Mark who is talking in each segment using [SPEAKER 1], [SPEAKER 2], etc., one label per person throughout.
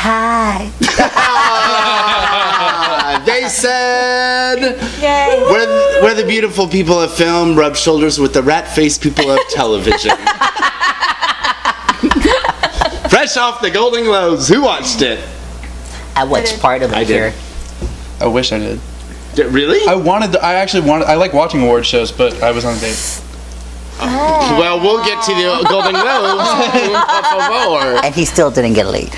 [SPEAKER 1] Hi.
[SPEAKER 2] They said,
[SPEAKER 3] Yay.
[SPEAKER 2] where the beautiful people of film rub shoulders with the rat-faced people of television. Fresh off the Golden Globes, who watched it?
[SPEAKER 1] I watched part of it
[SPEAKER 2] I did.
[SPEAKER 1] here.
[SPEAKER 4] I wish I did.
[SPEAKER 2] Really?
[SPEAKER 4] I like watching award shows, but I was on a date.
[SPEAKER 2] Well, we'll get to the Golden Globes. Por favor.
[SPEAKER 1] And he still didn't get laid.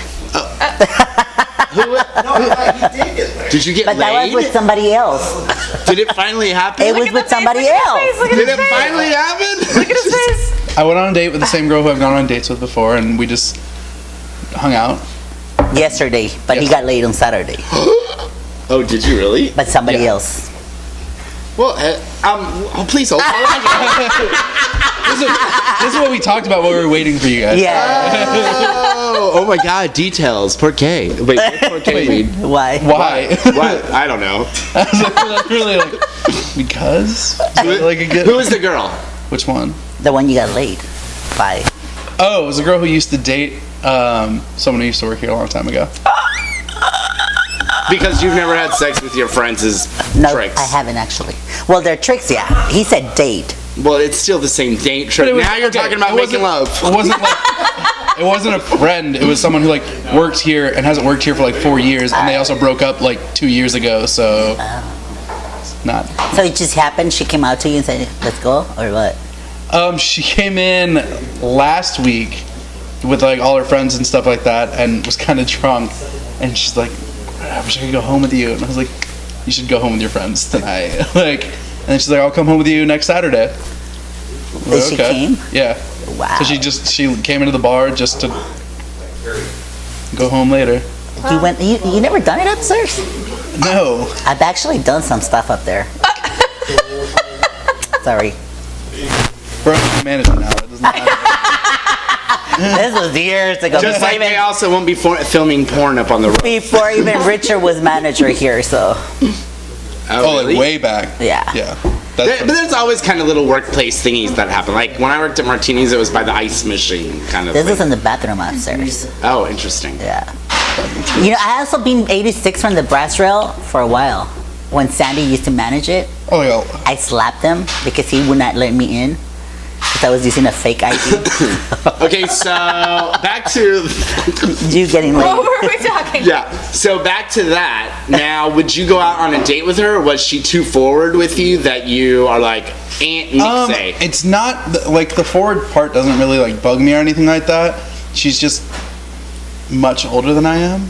[SPEAKER 2] Did you get
[SPEAKER 1] But that was
[SPEAKER 2] laid?
[SPEAKER 1] with somebody else.
[SPEAKER 2] Did it finally happen?
[SPEAKER 1] It was with somebody else.
[SPEAKER 2] Did it finally happen?
[SPEAKER 3] Look at his face.
[SPEAKER 4] I went on a date with the same girl who I've gone on dates with before, and we just hung out.
[SPEAKER 1] Yesterday, but he
[SPEAKER 4] Yes.
[SPEAKER 1] got laid on Saturday.
[SPEAKER 2] Oh, did you really?
[SPEAKER 1] But somebody
[SPEAKER 4] Yeah.
[SPEAKER 1] else.
[SPEAKER 2] Well, please hold on.
[SPEAKER 4] This is what we talked about while we were waiting for you guys.
[SPEAKER 1] Yeah.
[SPEAKER 2] Oh my God, details. Por qué? Wait, what's por qué mean?
[SPEAKER 1] Why?
[SPEAKER 4] Why?
[SPEAKER 2] What? I don't know.
[SPEAKER 4] That's really like, because? Like a good,
[SPEAKER 2] Who is the girl?
[SPEAKER 4] which one?
[SPEAKER 1] The one you got laid by.
[SPEAKER 4] Oh, it was a girl who used to date someone who used to work here a long time ago.
[SPEAKER 2] Because you've never had sex with your friends is
[SPEAKER 1] No,
[SPEAKER 2] tricks.
[SPEAKER 1] I haven't actually. Well, they're tricks, yeah. He said date.
[SPEAKER 2] Well, it's still the same date trick.
[SPEAKER 4] But it was-
[SPEAKER 2] Now you're
[SPEAKER 4] okay,
[SPEAKER 2] talking about
[SPEAKER 4] it
[SPEAKER 2] making
[SPEAKER 4] wasn't-
[SPEAKER 2] love.
[SPEAKER 4] It wasn't like it wasn't a friend. It was someone who like worked here and hasn't worked here for like 4 years, and they also broke up like 2 years ago. So not.
[SPEAKER 1] So it just happened. She came out to you and said, "Let's go," or what?
[SPEAKER 4] She came in last week with like all her friends and stuff like that, and was kind of drunk, and she's like, "I wish I could go home with you," and I was like, "You should go home with your friends tonight." Like, and then she's like, "I'll come home with you next Saturday."
[SPEAKER 1] Did she came?
[SPEAKER 4] Yeah.
[SPEAKER 1] Wow.
[SPEAKER 4] So she came into the bar just to go home later.
[SPEAKER 1] You went. You never done it upstairs?
[SPEAKER 4] No.
[SPEAKER 1] I've actually done some stuff up there. Sorry.
[SPEAKER 4] We're on management now. It doesn't matter.
[SPEAKER 1] This was years ago.
[SPEAKER 2] Just like they also won't be filming porn up on the road.
[SPEAKER 1] Before even Richard was manager here, so
[SPEAKER 4] Oh,
[SPEAKER 2] really?
[SPEAKER 4] like way back.
[SPEAKER 1] yeah.
[SPEAKER 4] Yeah.
[SPEAKER 2] But
[SPEAKER 4] That's
[SPEAKER 2] there's always kind of little workplace thingies that happen. Like when I worked at Martini's, it was by the ice machine, kind of.
[SPEAKER 1] This
[SPEAKER 2] thing.
[SPEAKER 1] is in the bathroom upstairs.
[SPEAKER 2] Oh, interesting.
[SPEAKER 1] Yeah. You know, I also been 86 from the brass rail for a while. When Sandy used to manage it,
[SPEAKER 4] oh yeah.
[SPEAKER 1] I slapped him because he would not let me in because I was using a fake ID.
[SPEAKER 2] Okay, so back to
[SPEAKER 1] You getting
[SPEAKER 3] What
[SPEAKER 1] laid?
[SPEAKER 3] were we talking?
[SPEAKER 2] yeah. So back to that. Now, would you go out on a date with her? Or was she too forward with you that you are like Aunt Nixie?
[SPEAKER 4] It's not like the forward part doesn't really like bug me or anything like that. She's just much older than I am.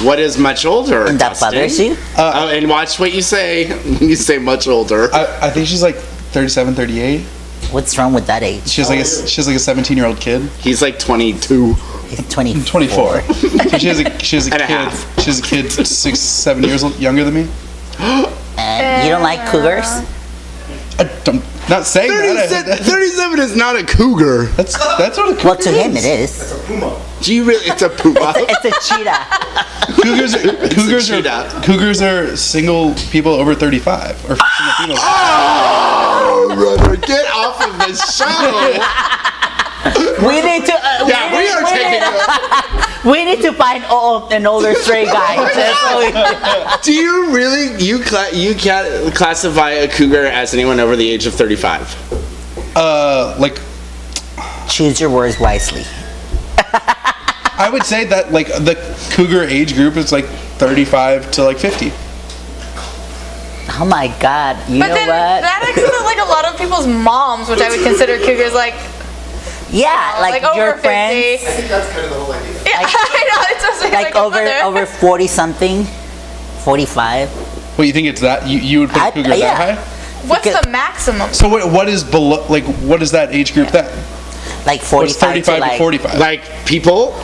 [SPEAKER 2] What is much older?
[SPEAKER 1] And that
[SPEAKER 2] Dustin?
[SPEAKER 1] bothers you?
[SPEAKER 2] Oh, and watch what you say when you say much older.
[SPEAKER 4] I think she's like 37, 38.
[SPEAKER 1] What's wrong with that age?
[SPEAKER 4] She has like a 17-year-old kid.
[SPEAKER 2] He's like 22.
[SPEAKER 1] He's 24.
[SPEAKER 4] 24. So she has a
[SPEAKER 2] And a
[SPEAKER 4] kid.
[SPEAKER 2] half.
[SPEAKER 4] She has a kid 6-7 years younger than me.
[SPEAKER 1] And you don't like cougars?
[SPEAKER 4] I'm not saying that.
[SPEAKER 2] 37 is not a cougar.
[SPEAKER 4] That's what a
[SPEAKER 1] Well,
[SPEAKER 4] cougar
[SPEAKER 1] to him
[SPEAKER 4] is.
[SPEAKER 1] it is.
[SPEAKER 2] Do you really? It's a puma.
[SPEAKER 1] It's a cheetah.
[SPEAKER 4] Cougars are single people over 35 or single females.
[SPEAKER 2] Oh, brother, get off of this show.
[SPEAKER 1] We need to.
[SPEAKER 2] Yeah, we are taking.
[SPEAKER 1] We need to find an older stray guy. That's what we-
[SPEAKER 2] Do you really? You can't classify a cougar as anyone over the age of 35?
[SPEAKER 4] Like
[SPEAKER 1] Choose your words wisely.
[SPEAKER 4] I would say that like the cougar age group is like 35 to like 50.
[SPEAKER 1] Oh my God! You
[SPEAKER 3] But
[SPEAKER 1] know
[SPEAKER 3] then
[SPEAKER 1] what?
[SPEAKER 3] that includes like a lot of people's moms, which I would consider cougars like
[SPEAKER 1] Yeah, like
[SPEAKER 3] over
[SPEAKER 1] your
[SPEAKER 3] 50.
[SPEAKER 1] friends,
[SPEAKER 5] I think that's kind of the whole idea.
[SPEAKER 3] Yeah, I know. It's just
[SPEAKER 1] like
[SPEAKER 3] a mother.
[SPEAKER 1] over 40 something, 45.
[SPEAKER 4] What you think it's that you would put a cougar
[SPEAKER 1] yeah.
[SPEAKER 4] that high?
[SPEAKER 3] What's
[SPEAKER 1] because-
[SPEAKER 3] the maximum?
[SPEAKER 4] So what is below? Like what is that age group then?
[SPEAKER 1] Like
[SPEAKER 4] What's
[SPEAKER 1] 45
[SPEAKER 4] 35
[SPEAKER 1] to like,
[SPEAKER 4] 45?
[SPEAKER 2] Like people?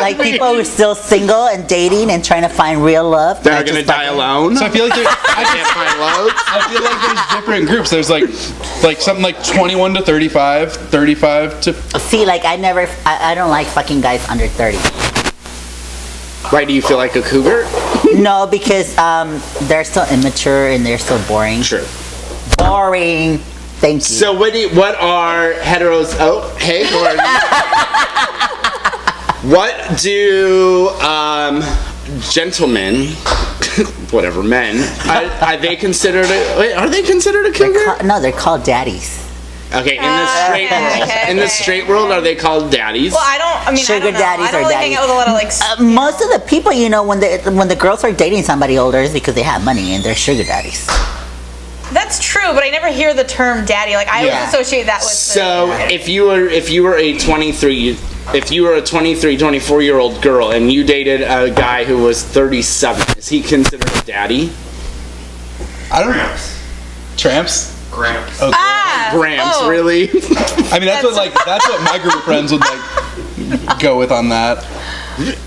[SPEAKER 1] like people who are still single and dating and trying to find real love.
[SPEAKER 2] They're
[SPEAKER 1] not
[SPEAKER 2] gonna
[SPEAKER 1] just
[SPEAKER 2] die
[SPEAKER 1] fucking-
[SPEAKER 2] alone.
[SPEAKER 4] So I feel like
[SPEAKER 2] I can't find love.
[SPEAKER 4] I feel like there's different groups. There's like something like 21 to 35, 35 to
[SPEAKER 1] See, like I don't like fucking guys under 30.
[SPEAKER 2] Why do you feel like a cougar?
[SPEAKER 1] No, because they're so immature and they're so boring.
[SPEAKER 2] True.
[SPEAKER 1] Boring. Thank you.
[SPEAKER 2] So what are heteros? Oh, hey, who are you? What do gentlemen, whatever, men, are they considered? Are they considered a cougar?
[SPEAKER 1] No, they're called daddies.
[SPEAKER 2] Okay, in the straight world, in the straight world, are they called daddies?
[SPEAKER 3] Well, I mean,
[SPEAKER 1] Sugar
[SPEAKER 3] I don't know.
[SPEAKER 1] daddies
[SPEAKER 3] I don't
[SPEAKER 1] or
[SPEAKER 3] really
[SPEAKER 1] daddies.
[SPEAKER 3] hang out with a lot of like.
[SPEAKER 1] Most of the people, you know, when the girls are dating somebody older, is because they have money and they're sugar daddies.
[SPEAKER 3] That's true, but I never hear the term daddy. Like I
[SPEAKER 2] Yeah.
[SPEAKER 3] always associate that with.
[SPEAKER 2] So if you were a 23, 24-year-old girl and you dated a guy who was 37, is he considered a daddy?
[SPEAKER 4] I don't know. Tramps?
[SPEAKER 5] Gramps.
[SPEAKER 4] Oh,
[SPEAKER 2] Gramps,
[SPEAKER 3] oh.
[SPEAKER 2] really?
[SPEAKER 4] I mean, that's what my group of friends would like go with on that.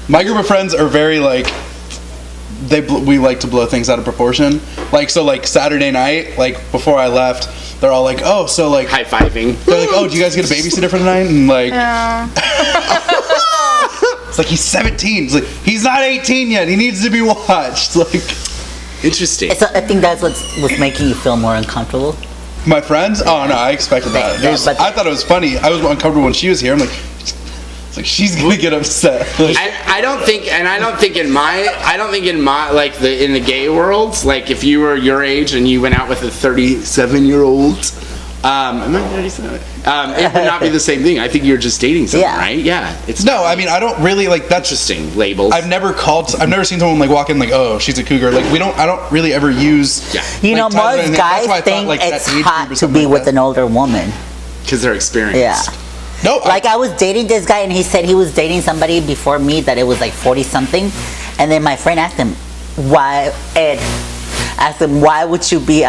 [SPEAKER 4] My group of friends are very like we like to blow things out of proportion. Like so, like Saturday night, like before I left, they're all like, "Oh, so like."
[SPEAKER 2] High-fiving.
[SPEAKER 4] They're like, "Oh, do you guys get a babysitter for the night?" And like, it's like he's 17. It's like he's not 18 yet. He needs to be watched. Like
[SPEAKER 2] Interesting.
[SPEAKER 1] So I think that's what's making you feel more uncomfortable.
[SPEAKER 4] my friends. Oh no, I expected that.
[SPEAKER 1] Yeah, but-
[SPEAKER 4] I thought it was funny. I was uncomfortable when she was here. I'm like, it's like she's gonna get upset. Like,
[SPEAKER 2] I don't think in my like in the gay world, like if you were your age and you went out with a 37-year-old, am I 37? It would not be the same thing. I think you're just dating someone,
[SPEAKER 1] Yeah.
[SPEAKER 2] right? Yeah. It's
[SPEAKER 4] no, I mean I don't really like. That's
[SPEAKER 2] interesting labels.
[SPEAKER 4] I've never seen someone like walk in like, oh, she's a cougar. Like I don't really ever use.
[SPEAKER 2] Yeah.
[SPEAKER 1] You know,
[SPEAKER 4] like, titles or
[SPEAKER 1] most
[SPEAKER 4] anything. That's why I
[SPEAKER 1] guys
[SPEAKER 4] thought,
[SPEAKER 1] think
[SPEAKER 4] like, that
[SPEAKER 1] it's
[SPEAKER 4] age group
[SPEAKER 1] hot
[SPEAKER 4] or
[SPEAKER 1] to
[SPEAKER 4] something
[SPEAKER 1] be
[SPEAKER 4] like
[SPEAKER 1] with
[SPEAKER 4] that.
[SPEAKER 1] an older woman.
[SPEAKER 2] Because they're experienced.
[SPEAKER 1] Yeah.
[SPEAKER 4] No,
[SPEAKER 1] Like I was dating this guy and he said he was dating somebody before me that it was like 40 something, and then my friend asked him why why would you be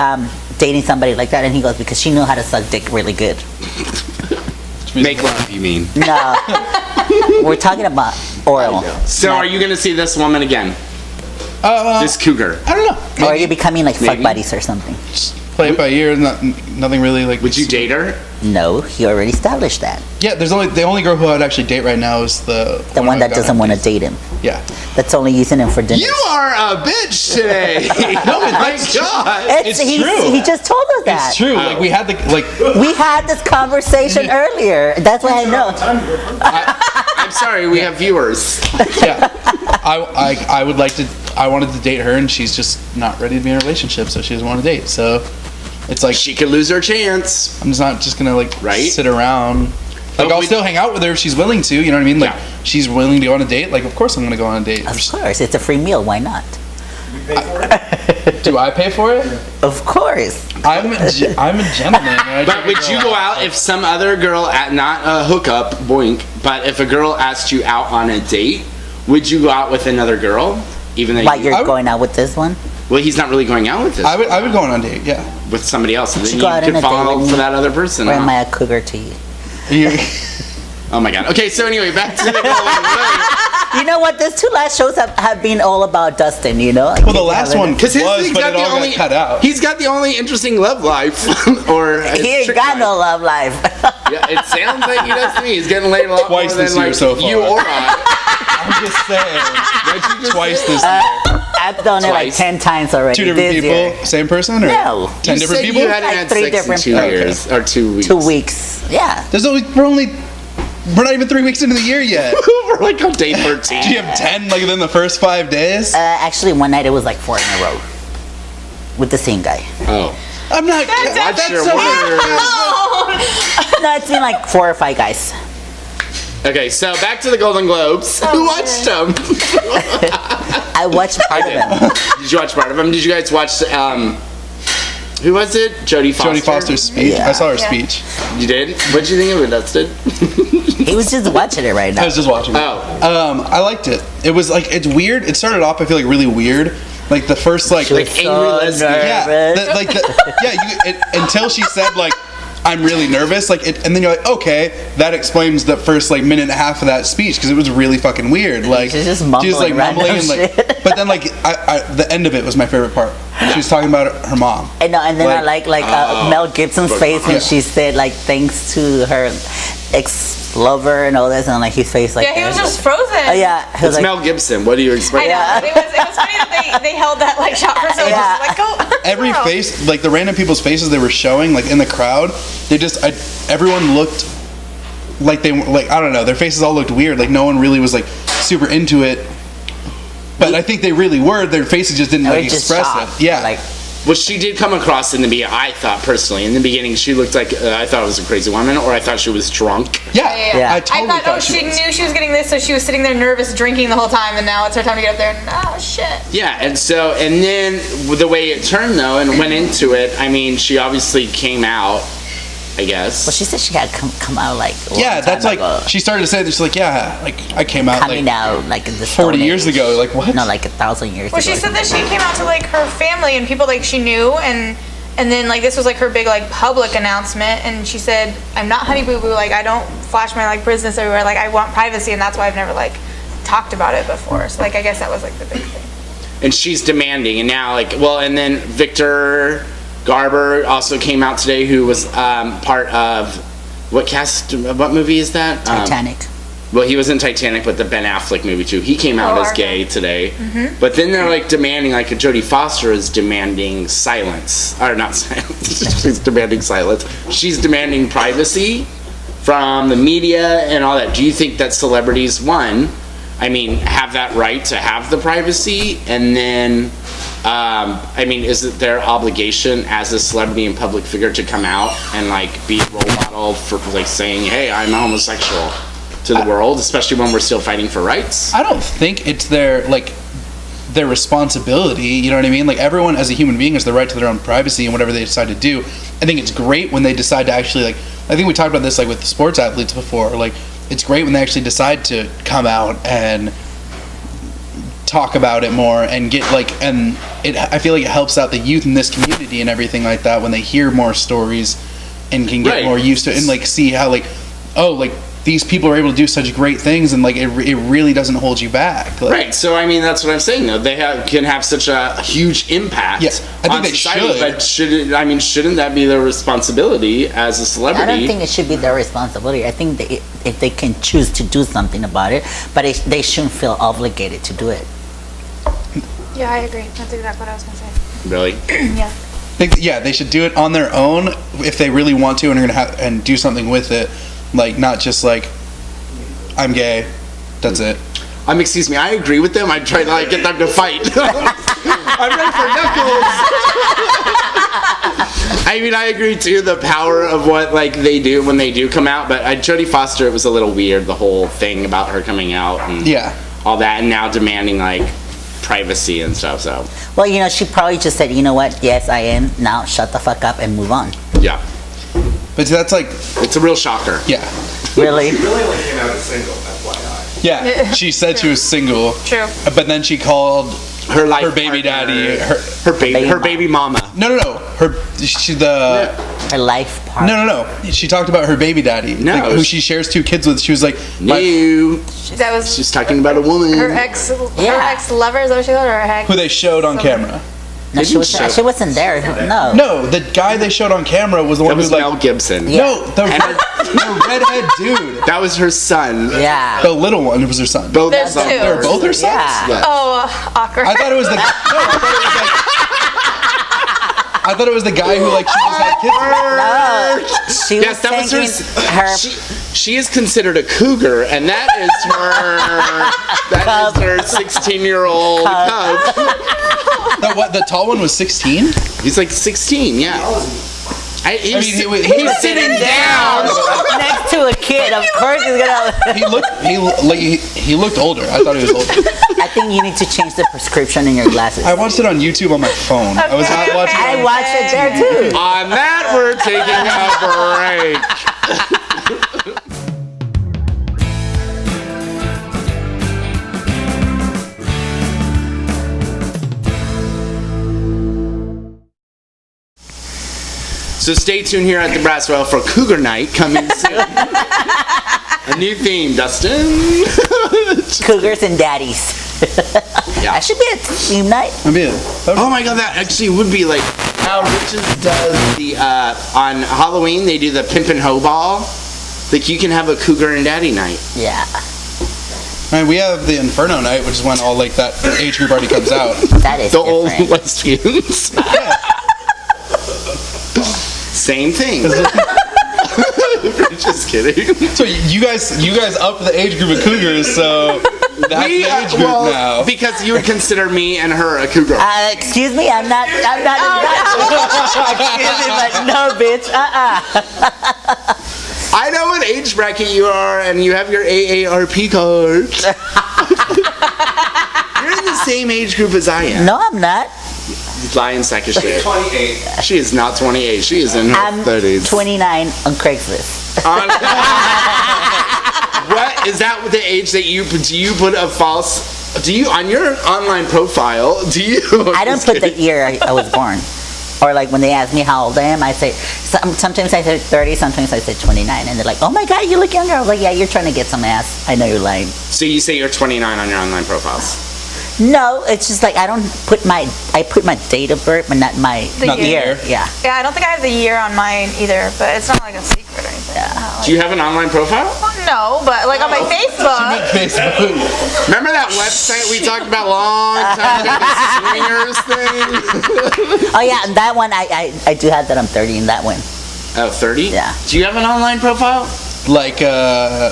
[SPEAKER 1] dating somebody like that, and he goes because she knew how to suck dick really good.
[SPEAKER 2] Make love, you mean?
[SPEAKER 1] No, we're talking about oral.
[SPEAKER 2] So are you going to see this woman again? This cougar?
[SPEAKER 4] I don't know.
[SPEAKER 1] Or are you becoming like fuck
[SPEAKER 2] Maybe.
[SPEAKER 1] buddies or something?
[SPEAKER 4] Just play it by ear. Nothing really like.
[SPEAKER 2] Would you date her?
[SPEAKER 1] No, he already established that.
[SPEAKER 4] Yeah, there's the only girl who I'd actually date right now is the
[SPEAKER 1] The one
[SPEAKER 4] I've
[SPEAKER 1] that
[SPEAKER 4] got
[SPEAKER 1] doesn't
[SPEAKER 4] on
[SPEAKER 1] want to
[SPEAKER 4] dates.
[SPEAKER 1] date him.
[SPEAKER 4] Yeah.
[SPEAKER 1] That's only using him for dinner.
[SPEAKER 2] You are a bitch today. Oh my god.
[SPEAKER 4] It's true.
[SPEAKER 1] He just told us that.
[SPEAKER 4] It's true. Like we had
[SPEAKER 1] We had this conversation earlier. That's why I know.
[SPEAKER 2] I'm sorry, we have viewers.
[SPEAKER 4] yeah. I would like to. I wanted to date her, and she's just not ready to be in a relationship, so she doesn't want to date. So it's like
[SPEAKER 2] She could lose her chance.
[SPEAKER 4] I'm just not just gonna like
[SPEAKER 2] Right?
[SPEAKER 4] sit around. Like
[SPEAKER 2] But
[SPEAKER 4] I'll
[SPEAKER 2] we-
[SPEAKER 4] still hang out with her if she's willing to. You know what I mean? Like
[SPEAKER 2] Yeah.
[SPEAKER 4] she's willing to go on a date. Like of course I'm gonna go on a date.
[SPEAKER 1] Of course, it's a free meal. Why not?
[SPEAKER 4] Do I pay for it?
[SPEAKER 1] Of course.
[SPEAKER 4] I'm a gentleman. and I
[SPEAKER 2] But
[SPEAKER 4] take a
[SPEAKER 2] would
[SPEAKER 4] girl
[SPEAKER 2] you go out if some other girl, not a hookup, boink, but if a girl asked you out on a date, would you go out with another girl? Even though
[SPEAKER 1] Why
[SPEAKER 2] you,
[SPEAKER 1] you're
[SPEAKER 4] I would-
[SPEAKER 1] going out with this one?
[SPEAKER 2] well, he's not really going out with this,
[SPEAKER 4] I would go on a date. Yeah.
[SPEAKER 2] with somebody else, and then
[SPEAKER 1] you
[SPEAKER 2] you
[SPEAKER 1] go out on
[SPEAKER 2] could
[SPEAKER 1] a date
[SPEAKER 2] fall
[SPEAKER 1] with
[SPEAKER 2] for
[SPEAKER 1] me?
[SPEAKER 2] that other person.
[SPEAKER 1] Or am
[SPEAKER 2] huh?
[SPEAKER 1] I a cougar to you?
[SPEAKER 4] You-
[SPEAKER 2] Oh my god. Okay, so anyway, back to the Golden Globe.
[SPEAKER 1] You know what? These two last shows have been all about Dustin, you know?
[SPEAKER 4] well, the last one
[SPEAKER 2] Because
[SPEAKER 4] was,
[SPEAKER 2] he's
[SPEAKER 4] but
[SPEAKER 2] got
[SPEAKER 4] it
[SPEAKER 2] the
[SPEAKER 4] all
[SPEAKER 2] only
[SPEAKER 4] got cut out.
[SPEAKER 2] he's got the only interesting love life, or
[SPEAKER 1] He ain't got no love life.
[SPEAKER 2] Yeah, it sounds like he does to me. He's getting laid a lot
[SPEAKER 4] Twice
[SPEAKER 2] more
[SPEAKER 4] this
[SPEAKER 2] than
[SPEAKER 4] year
[SPEAKER 2] like
[SPEAKER 4] so far.
[SPEAKER 2] you or I.
[SPEAKER 4] I'm just saying. Twice this year.
[SPEAKER 1] I've done it like
[SPEAKER 2] Twice.
[SPEAKER 1] 10 times already.
[SPEAKER 4] Two different
[SPEAKER 1] this
[SPEAKER 4] people,
[SPEAKER 1] year.
[SPEAKER 4] same person, or
[SPEAKER 1] No.
[SPEAKER 4] 10
[SPEAKER 2] You
[SPEAKER 4] different
[SPEAKER 2] said
[SPEAKER 4] people?
[SPEAKER 2] You hadn't
[SPEAKER 1] Like
[SPEAKER 2] had
[SPEAKER 1] 3
[SPEAKER 2] sex
[SPEAKER 1] different-
[SPEAKER 2] in 2
[SPEAKER 1] okay.
[SPEAKER 2] years or 2 weeks.
[SPEAKER 1] 2 weeks. Yeah.
[SPEAKER 4] We're not even 3 weeks into the year yet.
[SPEAKER 2] We're like on day 13.
[SPEAKER 4] Do you have 10 like within the first 5 days?
[SPEAKER 1] Actually, one night it was like 4 in a row. With the same guy.
[SPEAKER 2] Oh.
[SPEAKER 4] I'm not.
[SPEAKER 2] Watch your
[SPEAKER 4] so-
[SPEAKER 2] words.
[SPEAKER 1] No, it's been like 4 or 5 guys.
[SPEAKER 2] Okay, so back to the Golden Globes. Who watched them?
[SPEAKER 1] I watched part of them.
[SPEAKER 2] Did you watch part of them? Did you guys watch? Who was it? Jodie Foster.
[SPEAKER 4] Jodie Foster's speech.
[SPEAKER 1] Yeah.
[SPEAKER 4] I saw her
[SPEAKER 3] Yeah.
[SPEAKER 4] speech.
[SPEAKER 2] You did? What did you think of it, Dustin?
[SPEAKER 1] He was just watching it right
[SPEAKER 4] I
[SPEAKER 1] now.
[SPEAKER 4] was just watching. it.
[SPEAKER 2] Oh.
[SPEAKER 4] I liked it. It was like it's weird. It started off I feel like really weird. Like the first like
[SPEAKER 1] She was
[SPEAKER 2] angry
[SPEAKER 1] so
[SPEAKER 2] lesbian.
[SPEAKER 4] yeah,
[SPEAKER 1] nervous.
[SPEAKER 4] until she said like I'm really nervous like it, and then you're like okay that explains the first like minute and a half of that speech because it was really fucking weird like
[SPEAKER 1] She's just
[SPEAKER 4] she was like
[SPEAKER 1] mumbling
[SPEAKER 4] mumbling
[SPEAKER 1] random
[SPEAKER 4] and like
[SPEAKER 1] shit.
[SPEAKER 4] but then like the end of it was my favorite part. She was talking about her mom.
[SPEAKER 1] And, no, and then I
[SPEAKER 4] Like-
[SPEAKER 1] like Mel Gibson's face when
[SPEAKER 4] Yeah.
[SPEAKER 1] she said like thanks to her ex-lover and all this, and like his face like
[SPEAKER 3] Yeah, he was
[SPEAKER 1] that.
[SPEAKER 3] just frozen.
[SPEAKER 1] Oh yeah, he was
[SPEAKER 2] It's
[SPEAKER 1] like,
[SPEAKER 2] Mel Gibson. What do you
[SPEAKER 3] I
[SPEAKER 2] expect?
[SPEAKER 3] know.
[SPEAKER 1] Yeah.
[SPEAKER 3] It was funny that they held that like shot for so long.
[SPEAKER 1] Yeah.
[SPEAKER 3] Like go.
[SPEAKER 4] Every
[SPEAKER 3] girl.
[SPEAKER 4] face, like the random people's faces they were showing, like in the crowd, everyone looked like they like I don't know, their faces all looked weird. Like no one really was like super into it. But I think they really were. Their faces just didn't
[SPEAKER 1] They
[SPEAKER 4] like
[SPEAKER 1] were just
[SPEAKER 4] express
[SPEAKER 1] shocked.
[SPEAKER 4] it. Yeah.
[SPEAKER 1] Like,
[SPEAKER 2] Well, she did come across in the beginning. I thought personally in the beginning she looked like I thought it was a crazy woman, or I thought she was drunk.
[SPEAKER 4] yeah.
[SPEAKER 1] Yeah.
[SPEAKER 4] I totally
[SPEAKER 3] I thought,
[SPEAKER 4] she
[SPEAKER 3] she
[SPEAKER 4] was.
[SPEAKER 3] knew she was getting this, so she was sitting there nervous, drinking the whole time, and now it's her time to get up there, and oh shit.
[SPEAKER 2] Yeah, and then the way it turned though, and went into it. I mean, she obviously came out. I guess.
[SPEAKER 1] well, she said she had come out like. a long
[SPEAKER 4] Yeah, that's
[SPEAKER 1] time
[SPEAKER 4] like
[SPEAKER 1] ago.
[SPEAKER 4] she started to say this like I came out
[SPEAKER 1] coming
[SPEAKER 4] like
[SPEAKER 1] out like in the
[SPEAKER 4] 40
[SPEAKER 1] Stone
[SPEAKER 4] years
[SPEAKER 1] Age.
[SPEAKER 4] ago. Like what?
[SPEAKER 1] No, like 1,000 years
[SPEAKER 3] Well,
[SPEAKER 1] ago.
[SPEAKER 3] she said that she came out to like her family and people like she knew, and then like this was like her big like public announcement, and she said, "I'm not Honey Boo Boo. Like I don't flash my like business everywhere. Like I want privacy, and that's why I've never like talked about it before." So like I guess that was like the big thing.
[SPEAKER 2] And she's demanding, and now and then Victor Garber also came out today, who was part of what movie is that?
[SPEAKER 1] Titanic.
[SPEAKER 2] Well, he was in Titanic, but the Ben Affleck movie too. He came out
[SPEAKER 3] Oh,
[SPEAKER 2] as
[SPEAKER 3] Argo.
[SPEAKER 2] gay today. But then they're like demanding, like Jodie Foster is demanding silence, or not silence. She's demanding silence. She's demanding privacy from the media and all that. Do you think that celebrities, have that right to have the privacy, and then? Is it their obligation as a celebrity and public figure to come out and like be a role model for like saying, "Hey, I'm a homosexual" to the world, especially when we're still fighting for rights?
[SPEAKER 4] I don't think it's their responsibility. You know what I mean? Like everyone as a human being has the right to their own privacy and whatever they decide to do. I think it's great when they decide to actually like. I think we talked about this like with sports athletes before. Like it's great when they actually decide to come out and talk about it more and get like I feel like it helps out the youth in this community and everything like that when they hear more stories and can get
[SPEAKER 2] Right.
[SPEAKER 4] more used to it and like see how these people are able to do such great things and like it really doesn't hold you back. Like,
[SPEAKER 2] Right. So that's what I'm saying though. They can have such a huge impact
[SPEAKER 4] Yes, I think
[SPEAKER 2] on
[SPEAKER 4] they
[SPEAKER 2] society,
[SPEAKER 4] should.
[SPEAKER 2] but shouldn't that be their responsibility as a
[SPEAKER 1] I
[SPEAKER 2] celebrity?
[SPEAKER 1] don't think it should be their responsibility. I think if they can choose to do something about it, but they shouldn't feel obligated to do it.
[SPEAKER 3] Yeah, I agree. That's exactly what I was gonna say.
[SPEAKER 2] Really?
[SPEAKER 3] Yeah.
[SPEAKER 4] They should do it on their own if they really want to and are gonna have and do something with it, like not just like I'm gay, that's it.
[SPEAKER 2] Excuse me. I agree with them. I try to like get them to fight. I'm ready for knuckles. I agree too. The power of what like they do when they do come out, but Jodie Foster, it was a little weird. The whole thing about her coming out and all that, and now demanding like privacy and stuff. So
[SPEAKER 1] Well, she probably just said, you know what? Yes, I am. Now shut the fuck up and move on.
[SPEAKER 2] yeah,
[SPEAKER 4] But that's like
[SPEAKER 2] it's a real shocker.
[SPEAKER 4] yeah.
[SPEAKER 1] Really?
[SPEAKER 5] really only came out as single, FYI.
[SPEAKER 4] Yeah, she said she was single,
[SPEAKER 3] True.
[SPEAKER 4] but then she called
[SPEAKER 2] Her life
[SPEAKER 4] her baby
[SPEAKER 2] partner,
[SPEAKER 4] daddy.
[SPEAKER 2] her baby mama.
[SPEAKER 4] No.
[SPEAKER 1] Her life part.
[SPEAKER 4] No. She talked about her baby daddy,
[SPEAKER 2] No.
[SPEAKER 4] like, who she shares 2 kids with. She was like,
[SPEAKER 2] No,
[SPEAKER 3] That was
[SPEAKER 2] she's talking about a woman.
[SPEAKER 3] her ex.
[SPEAKER 1] Yeah.
[SPEAKER 3] Her ex lover. Is that what she called her? Or her ex?
[SPEAKER 4] who they showed on camera.
[SPEAKER 1] No, she wasn't there. No.
[SPEAKER 4] No, the guy they showed on camera was the
[SPEAKER 2] That
[SPEAKER 4] one who
[SPEAKER 2] was
[SPEAKER 4] like.
[SPEAKER 2] Mel Gibson.
[SPEAKER 1] Yeah.
[SPEAKER 4] No, the redhead dude.
[SPEAKER 2] That was her son.
[SPEAKER 1] Yeah.
[SPEAKER 4] The little one was her son.
[SPEAKER 2] Both
[SPEAKER 3] There's
[SPEAKER 2] sons.
[SPEAKER 3] two.
[SPEAKER 4] They were both her sons?
[SPEAKER 1] Yeah.
[SPEAKER 2] Yeah.
[SPEAKER 3] Oh, awkward.
[SPEAKER 4] I thought it was the. No, I thought it was the guy who like she just had kids with.
[SPEAKER 1] No. She
[SPEAKER 2] Yes, that was
[SPEAKER 1] thinking
[SPEAKER 2] her. She is considered a cougar, and that is her. That is her 16-year-old cub.
[SPEAKER 4] The tall one was 16.
[SPEAKER 2] He's like 16. Yeah. He's
[SPEAKER 4] he-
[SPEAKER 2] sitting down.
[SPEAKER 1] next to a kid. Of course he's gonna.
[SPEAKER 4] He looked older. I thought he was older.
[SPEAKER 1] I think you need to change the prescription in your glasses.
[SPEAKER 4] I watched it on YouTube on my phone. I was not watching it.
[SPEAKER 1] I watched it there too.
[SPEAKER 2] On that, we're taking a break. So stay tuned here at the Braswell for Cougar Night coming soon. A new theme, Dustin.
[SPEAKER 1] Cougars and daddies.
[SPEAKER 2] Yeah.
[SPEAKER 1] That should be a theme night.
[SPEAKER 4] I mean,
[SPEAKER 2] Oh my god, that actually would be like how Riches does the on Halloween they do the Pimp and Hoe Ball. Like you can have a Cougar and Daddy night.
[SPEAKER 1] Yeah.
[SPEAKER 4] I mean, we have the Inferno night, which is when all like that age group already comes out.
[SPEAKER 1] That is
[SPEAKER 2] The old
[SPEAKER 1] different.
[SPEAKER 2] lesbians. Same thing. Just kidding.
[SPEAKER 4] So you guys up the age group of cougars, so that's the age group now.
[SPEAKER 2] Because you would consider me and her a cougar.
[SPEAKER 1] Excuse me, I'm not. Excuse me, but no, bitch.
[SPEAKER 2] I know what age bracket you are, and you have your AARP card. You're in the same age group as I am.
[SPEAKER 1] No, I'm not.
[SPEAKER 2] Lying sack of shit.
[SPEAKER 5] 28.
[SPEAKER 2] She is not 28. She is in her
[SPEAKER 1] I'm
[SPEAKER 2] 30s.
[SPEAKER 1] 29 on Craigslist.
[SPEAKER 2] What is that? The age that you put a false? Do you on your online profile? Do you?
[SPEAKER 1] I don't put the year I was born. Or like when they ask me how old I am, I say, sometimes I say 30, sometimes I say 29. And they're like, oh my God, you look younger. I was like, yeah, you're trying to get some ass. I know you're lying.
[SPEAKER 2] So you say you're 29 on your online profiles?
[SPEAKER 1] No, it's just like I put my date of birth, but not my
[SPEAKER 3] The
[SPEAKER 1] year. Yeah.
[SPEAKER 3] Yeah, I don't think I have the year on mine either, but it's not like a secret or anything. Yeah.
[SPEAKER 2] Do you have an online profile?
[SPEAKER 3] No, but like on my Facebook.
[SPEAKER 4] Facebook.
[SPEAKER 2] Remember that website we talked about long time ago, the swingers thing?
[SPEAKER 1] Oh yeah, and that one I do have that I'm 30 in that one.
[SPEAKER 2] Oh, 30?
[SPEAKER 1] Yeah.
[SPEAKER 2] Do you have an online profile?
[SPEAKER 4] Like a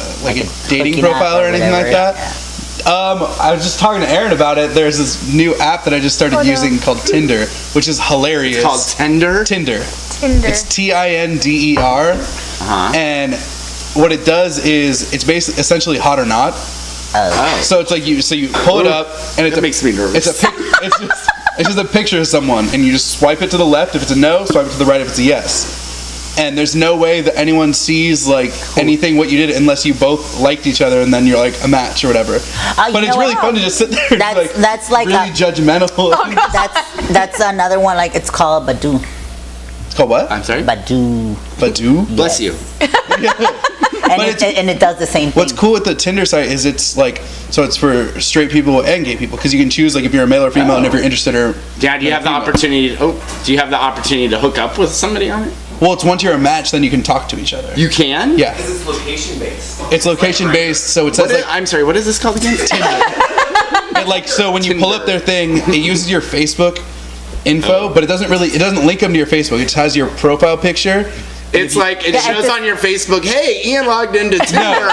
[SPEAKER 4] dating
[SPEAKER 1] hooking up
[SPEAKER 4] profile or anything like
[SPEAKER 1] whatever,
[SPEAKER 4] that? I was just talking to Aaron about it. There's this new app that I just started using called Tinder, which is hilarious.
[SPEAKER 2] It's called Tinder?
[SPEAKER 4] Tinder.
[SPEAKER 3] Tinder.
[SPEAKER 4] It's Tinder. And what it does is it's basically essentially hot or not.
[SPEAKER 2] Oh.
[SPEAKER 4] So it's like you pull it up and it's
[SPEAKER 2] That makes me nervous.
[SPEAKER 4] It's just a picture of someone, and you just swipe it to the left if it's a no, swipe it to the right if it's a yes. And there's no way that anyone sees like anything what you did unless you both liked each other and then you're like a match or whatever. But it's really fun to just sit there and
[SPEAKER 1] That's like
[SPEAKER 4] really
[SPEAKER 1] a-
[SPEAKER 4] judgmental.
[SPEAKER 1] That's another one. Like it's called Badoo.
[SPEAKER 4] It's called what?
[SPEAKER 2] I'm sorry?
[SPEAKER 1] Badoo.
[SPEAKER 4] Badoo?
[SPEAKER 2] Bless you.
[SPEAKER 1] And it does the same thing.
[SPEAKER 4] What's cool with the Tinder site is it's like, so it's for straight people and gay people because you can choose like if you're a male or female and if you're interested or.
[SPEAKER 2] Yeah, do you have the opportunity? Do you have the opportunity to hook up with somebody on it?
[SPEAKER 4] Well, it's once you're a match, then you can talk to each other.
[SPEAKER 2] You can?
[SPEAKER 4] Yeah.
[SPEAKER 5] Because it's location based.
[SPEAKER 4] It's location based, so it
[SPEAKER 2] What
[SPEAKER 4] says
[SPEAKER 2] is,
[SPEAKER 4] like
[SPEAKER 2] I'm sorry, what is this called again?
[SPEAKER 4] so when you pull up their thing, it uses your Facebook info, but it doesn't link them to your Facebook. It just has your profile picture.
[SPEAKER 2] It shows on your Facebook, hey, Ian logged into Tinder.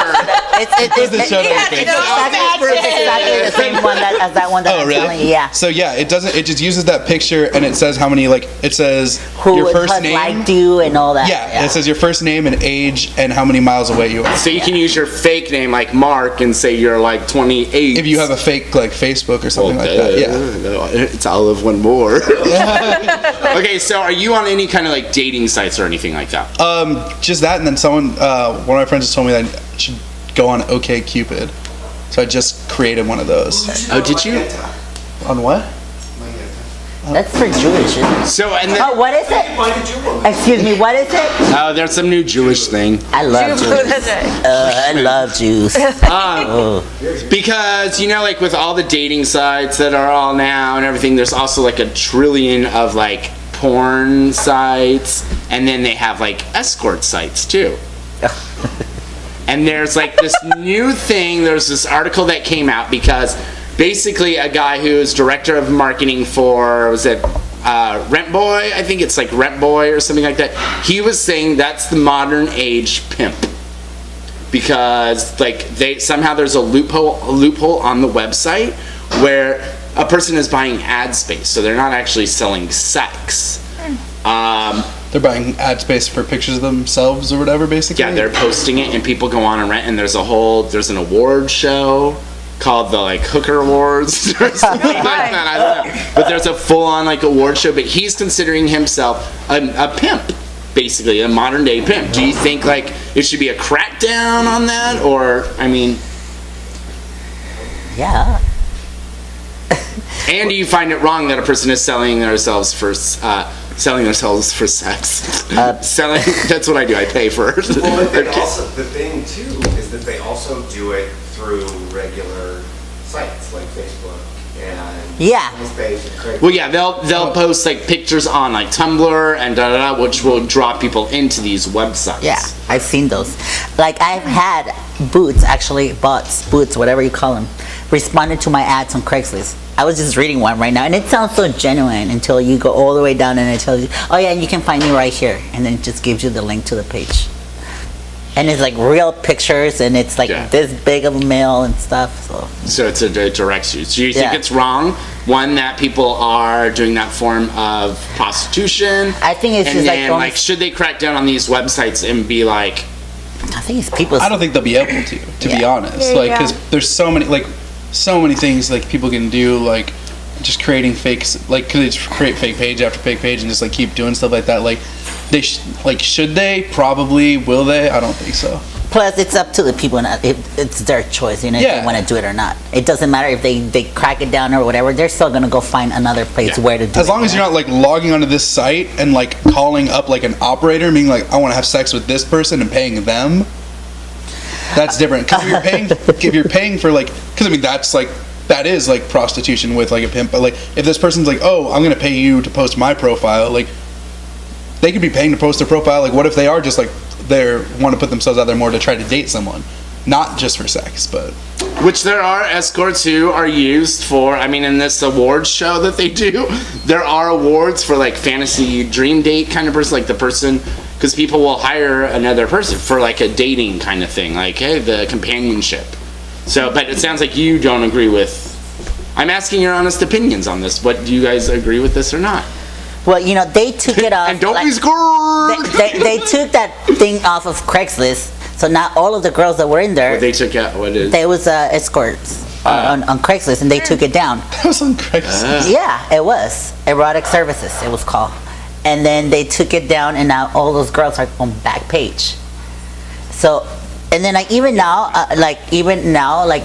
[SPEAKER 1] It
[SPEAKER 4] doesn't show that on
[SPEAKER 1] it's
[SPEAKER 4] Facebook.
[SPEAKER 1] exactly the same one as that one that
[SPEAKER 4] Oh,
[SPEAKER 1] I'm
[SPEAKER 4] really?
[SPEAKER 1] telling you. Yeah.
[SPEAKER 4] So yeah, it doesn't. It just uses that picture and it says how many it says
[SPEAKER 1] Who
[SPEAKER 4] your first
[SPEAKER 1] has
[SPEAKER 4] name.
[SPEAKER 1] liked you and all that.
[SPEAKER 4] Yeah, it says your first name and age and how many miles away you are.
[SPEAKER 2] So you can use your fake name like Mark and say you're like 28.
[SPEAKER 4] If you have a fake like Facebook or something like that. Yeah.
[SPEAKER 2] It's Olive one more. Okay, so are you on any kind of like dating sites or anything like that?
[SPEAKER 4] Just that, and then someone, one of my friends just told me that I should go on OkCupid. So I just created one of those.
[SPEAKER 2] Oh, did you?
[SPEAKER 4] On what?
[SPEAKER 1] That's for Jewish, isn't it?
[SPEAKER 2] So and then,
[SPEAKER 1] Oh, what is it?
[SPEAKER 5] Why did you want
[SPEAKER 1] Excuse me, what is it?
[SPEAKER 2] oh, there's some new Jewish thing.
[SPEAKER 1] I love Jews. I love Jews.
[SPEAKER 2] Because like with all the dating sites that are all now and everything, there's also like a trillion of like porn sites, and then they have like escort sites too. And there's like this new thing, there's this article that came out because basically a guy who's director of marketing for, was it Rent Boy? I think it's like Rent Boy or something like that. He was saying that's the modern age pimp. Because like there's a loophole on the website where a person is buying ad space, so they're not actually selling sex.
[SPEAKER 4] They're buying ad space for pictures of themselves or whatever, basically.
[SPEAKER 2] Yeah, they're posting it, and people go on and rent. And there's an award show called the like Hooker Awards or something like that. I don't know, but there's a full-on like award show. But he's considering himself a pimp, basically a modern day pimp. Do you think like it should be a crackdown on that, or I mean?
[SPEAKER 1] Yeah.
[SPEAKER 2] And do you find it wrong that a person is selling themselves for sex? Selling. That's what I do. I pay for it.
[SPEAKER 5] Well, but also the thing too is that they also do it through regular sites like Facebook and
[SPEAKER 1] Yeah.
[SPEAKER 5] MySpace and Craigslist.
[SPEAKER 2] Well, yeah, they'll post like pictures on like Tumblr and which will draw people into these websites.
[SPEAKER 1] Yeah, I've seen those. Like I've had bots, whatever you call them, responded to my ads on Craigslist. I was just reading one right now, and it sounds so genuine until you go all the way down and it tells you, oh yeah, you can find me right here, and then it just gives you the link to the page. And it's like real pictures, and it's like
[SPEAKER 2] Yeah.
[SPEAKER 1] this big of a male and stuff. So
[SPEAKER 2] So it directs you. So you think
[SPEAKER 1] Yeah.
[SPEAKER 2] it's wrong? One, that people are doing that form of prostitution.
[SPEAKER 1] I think it's
[SPEAKER 2] and
[SPEAKER 1] just like
[SPEAKER 2] then,
[SPEAKER 1] almost-
[SPEAKER 2] should they crack down on these websites and be like,
[SPEAKER 1] I think it's people.
[SPEAKER 4] I don't think they'll be able to be
[SPEAKER 1] Yeah.
[SPEAKER 4] honest.
[SPEAKER 3] Yeah,
[SPEAKER 4] Like,
[SPEAKER 3] yeah.
[SPEAKER 4] because there's so many things like people can do, like just creating fakes, like could they just create fake page after fake page and just like keep doing stuff like that? Like, should they? Probably. Will they? I don't think so.
[SPEAKER 1] Plus, it's up to the people, and it's their choice, if
[SPEAKER 4] Yeah.
[SPEAKER 1] they want to do it or not. It doesn't matter if they crack it down or whatever. They're still gonna go find another place
[SPEAKER 2] Yeah.
[SPEAKER 1] where to do it.
[SPEAKER 4] As long as you're not like logging onto this site and like calling up like an operator, being like, I want to have sex with this person and paying them. That's different. Because if you're paying for like, because I mean that is like prostitution with like a pimp. But like if this person's like, oh, I'm gonna pay you to post my profile, like they could be paying to post their profile. Like what if they are just like they want to put themselves out there more to try to date someone, not just for sex, but.
[SPEAKER 2] which there are escorts who are used for, I mean, in this awards show that they do, there are awards for like fantasy dream date kind of person, like the person, because people will hire another person for like a dating kind of thing, like, hey, the companionship. So, but it sounds like you don't agree with, I'm asking your honest opinions on this. What, do you guys agree with this or not?
[SPEAKER 1] Well, they took it off.
[SPEAKER 2] And don't
[SPEAKER 1] like,
[SPEAKER 2] be scared!
[SPEAKER 1] they took that thing off of Craigslist, so not all of the girls that were in there.
[SPEAKER 2] They took out, what is?
[SPEAKER 1] There was escorts on Craigslist, and they took it down.
[SPEAKER 4] That was on Craigslist.
[SPEAKER 1] Yeah, it was erotic services. It was called, and then they took it down, and now all those girls are on Backpage. So, and then even now,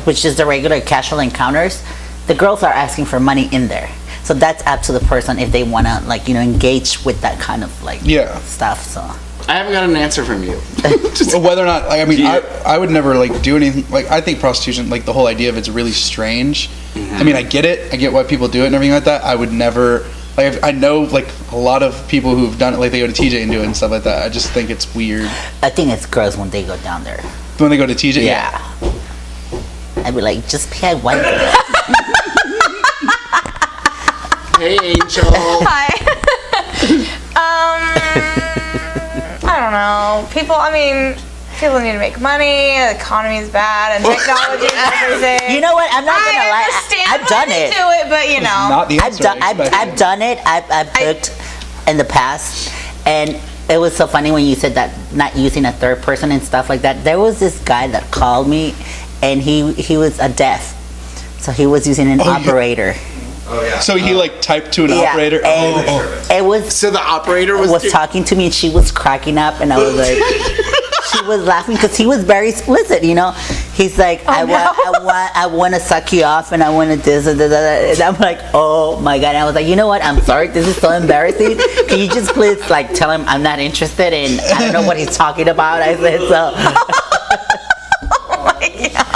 [SPEAKER 1] which is the regular casual encounters, the girls are asking for money in there. So that's up to the person if they want to engage with that kind of
[SPEAKER 4] Yeah.
[SPEAKER 1] stuff. So
[SPEAKER 2] I haven't got an answer from you.
[SPEAKER 4] Well, whether or not, I mean,
[SPEAKER 2] Do you-
[SPEAKER 4] I would never do anything. I think prostitution, the whole idea of it's really strange.
[SPEAKER 2] Mm-hmm.
[SPEAKER 4] I mean, I get it. I get why people do it and everything like that. I would never. I know a lot of people who've done it. They go to TJ and do it and stuff like that. I just think it's weird
[SPEAKER 1] I think it's gross when they go down there.
[SPEAKER 4] when they go to TJ.
[SPEAKER 1] Yeah. I'd be like, just pay one girl.
[SPEAKER 2] Hey, Angel.
[SPEAKER 3] Hi. I don't know. People need to make money. The economy is bad, and technology is everything.
[SPEAKER 1] You know what? I'm not gonna
[SPEAKER 3] I
[SPEAKER 1] lie.
[SPEAKER 3] understand
[SPEAKER 1] I've
[SPEAKER 3] why
[SPEAKER 1] done
[SPEAKER 3] they
[SPEAKER 1] it.
[SPEAKER 3] do it, but
[SPEAKER 4] Not the
[SPEAKER 1] I've
[SPEAKER 4] answer.
[SPEAKER 1] done.
[SPEAKER 4] I expected.
[SPEAKER 1] I've done it. I've booked in the past, and it was so funny when you said that not using a third person and stuff like that. There was this guy that called me, and he was a deaf, so he was using an
[SPEAKER 4] Oh, yeah.
[SPEAKER 1] operator.
[SPEAKER 5] Oh, yeah.
[SPEAKER 4] So he typed to an
[SPEAKER 1] Yeah,
[SPEAKER 4] operator.
[SPEAKER 1] and
[SPEAKER 4] Oh.
[SPEAKER 1] it was
[SPEAKER 2] So the operator
[SPEAKER 1] was
[SPEAKER 2] was
[SPEAKER 1] talking to me, and she was cracking up, and I was like, she was laughing because he was very explicit, He's like, I want to suck you off, and I want to this and that, and I'm like, oh my god! And I was like, you know what? I'm sorry, this is so embarrassing. Can you just please tell him I'm not interested, and I don't know what he's talking about. I said so.
[SPEAKER 3] oh my god.